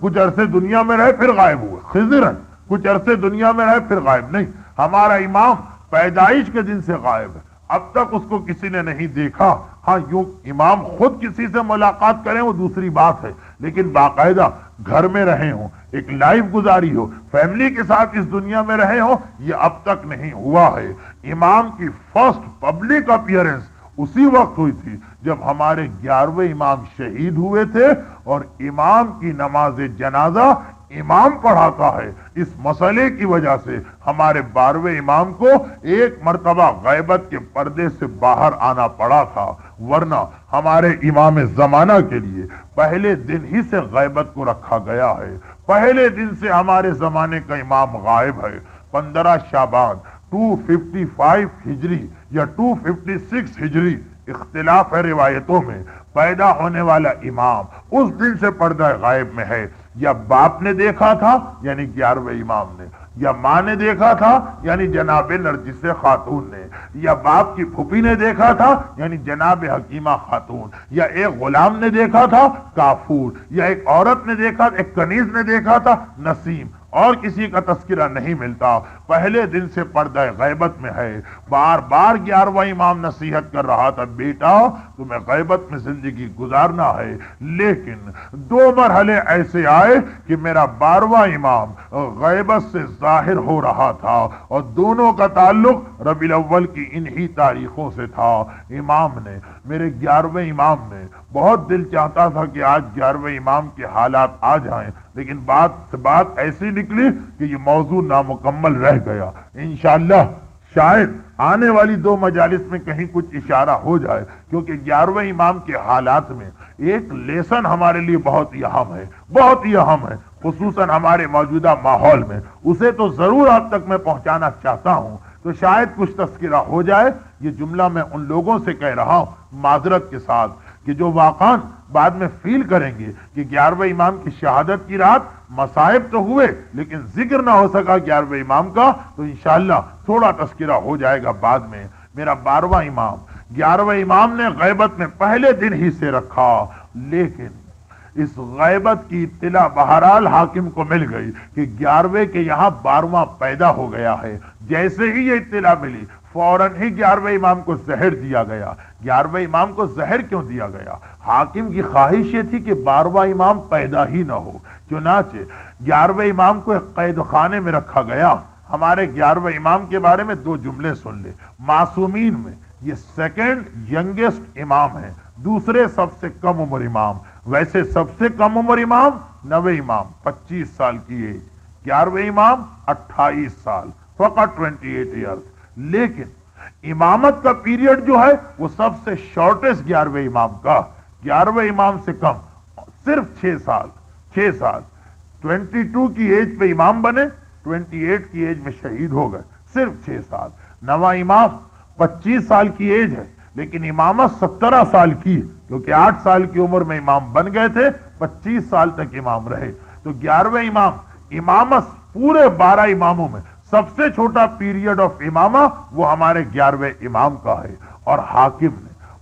کچھ عرصے دنیا میں رہے پھر غائب ہوئے، خضر کچھ عرصے دنیا میں رہے پھر غائب نہیں۔ ہمارا امام پیدائش کے دن سے غائب ہے، اب تک اس کو کسی نے نہیں دیکھا۔ ہاں، یوں امام خود کسی سے ملاقات کریں وہ دوسری بات ہے، لیکن باقاعدہ گھر میں رہے ہوں، ایک لائف گزاری ہو، فیملی کے ساتھ اس دنیا میں رہے ہوں، یہ اب تک نہیں ہوا ہے۔ امام کی فرسٹ پبلک اپیئرنس اسی وقت ہوئی تھی جب ہمارے 11ویں امام شہید ہوئے تھے، اور امام کی نماز جنازہ امام پڑھاتا ہے۔ اس مسئلے کی وجہ سے ہمارے 12ویں امام کو ایک مرتبہ غیبت کے پردے سے باہر آنا پڑا تھا، ورنہ ہمارے امام زمانہ کے لیے پہلے دن ہی سے غیبت کو رکھا گیا ہے۔ پہلے دن سے ہمارے زمانے کا امام غائب ہے۔ 15 شعبان 255 ہجری یا 256 ہجری، اختلاف ہے روایتوں میں، پیدا ہونے والا امام اس دن سے پردہ غائب میں ہے۔ یا باپ نے دیکھا تھا یعنی 11ویں امام نے، یا ماں نے دیکھا تھا یعنی جناب نرجس خاتون نے، یا باپ کی پھوپھی نے دیکھا تھا یعنی جناب حکیمہ خاتون، یا ایک غلام نے دیکھا تھا کافور، یا ایک عورت نے دیکھا، ایک کنیز نے دیکھا تھا نسیم، اور کسی کا تذکرہ نہیں ملتا۔ پہلے دن سے پردہ غیبت میں ہے۔ بار بار 11واں امام نصیحت کر رہا تھا، بیٹا تمہیں غیبت میں زندگی گزارنا ہے، لیکن 2 مرحلے ایسے آئے کہ میرا 12واں امام غیبت سے ظاہر ہو رہا تھا، اور دونوں کا تعلق ربیع الاول کی انہی تاریخوں سے تھا۔ امام نے، میرے 11ویں امام نے، بہت دل چاہتا تھا کہ آج 11ویں امام کے حالات آ جائیں، لیکن بات ایسی نکلی کہ یہ موضوع نامکمل رہ گیا۔ انشاءاللہ شاید آنے والی 2 مجالس میں کہیں کچھ اشارہ ہو جائے، کیونکہ 11ویں امام کے حالات میں ایک لیسن ہمارے لیے بہت ہی اہم ہے، بہت ہی اہم ہے، خصوصاً ہمارے موجودہ ماحول میں۔ اسے تو ضرور آپ تک میں پہنچانا چاہتا ہوں، تو شاید کچھ تذکرہ ہو جائے۔ یہ جملہ میں ان لوگوں سے کہہ رہا ہوں معذرت کے ساتھ کہ جو واقعاً بعد میں فیل کریں گے کہ 11ویں امام کی شہادت کی رات مصائب تو ہوئے لیکن ذکر نہ ہو سکا 11ویں امام کا، تو انشاءاللہ تھوڑا تذکرہ ہو جائے گا بعد میں۔ میرا 12واں امام، 11ویں امام نے غیبت میں پہلے دن ہی سے رکھا، لیکن اس غیبت کی اطلاع بہرحال حاکم کو مل گئی کہ 11ویں کے یہاں 12واں پیدا ہو گیا ہے۔ جیسے ہی یہ اطلاع ملی فوراً ہی 11ویں امام کو زہر دیا گیا۔ 11ویں امام کو زہر کیوں دیا گیا؟ حاکم کی خواہش یہ تھی کہ 12واں امام پیدا ہی نہ ہو، چنانچہ 11ویں امام کو ایک قید خانے میں رکھا گیا۔ ہمارے 11ویں امام کے بارے میں 2 جملے سن لے۔ معصومین میں یہ سیکنڈ ینگسٹ امام ہے، دوسرے سب سے کم عمر امام۔ ویسے سب سے کم عمر امام 9ویں امام، 25 سال کی ایج، 11ویں امام 28 سال، فقط 28 ایئرز۔ لیکن امامت کا پیریڈ جو ہے وہ سب سے شارٹیسٹ 11ویں امام کا، 11ویں امام سے کم صرف 6 سال۔ 22 کی ایج پہ امام بنے، 28 کی ایج میں شہید ہو گئے، صرف 6 سال۔ 9واں امام 25 سال کی ایج ہے لیکن امامت 17 سال کی، کیونکہ 8 سال کی عمر میں امام بن گئے تھے، 25 سال تک امام رہے۔ تو 11ویں امام امامت پورے 12 اماموں میں سب سے چھوٹا پیریڈ آف امامہ وہ ہمارے 11ویں امام کا ہے۔ اور حاکم نے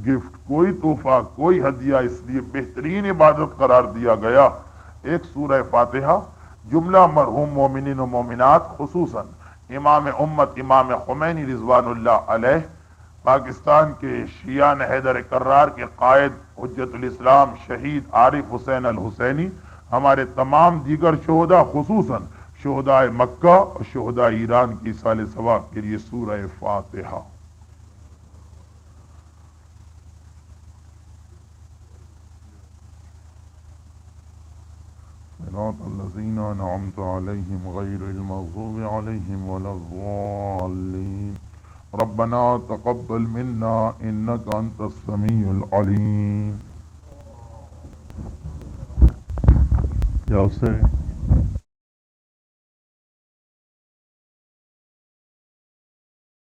گفٹ، کوئی تحفہ، کوئی ہدیہ اس لیے بہترین عبادت قرار دیا گیا ایک سورہ فاتحہ جملہ مرحوم مومنین و مومنات خصوصاً امام امت امام خمینی رضوان اللہ علیہ، پاکستان کے شیعہ حیدر کرار کے قائد حجت الاسلام شہید عارف حسین الحسینی، ہمارے تمام دیگر شہداء خصوصاً شہداء مکہ اور شہداء ایران کی سال ثواب کے لیے سورہ فاتحہ۔ صراط الذین انعمت علیہم غیر المغضوب علیہم ولا الضالین۔ ربنا تقبل منا انك انت السمیع العلیم۔ یا حسین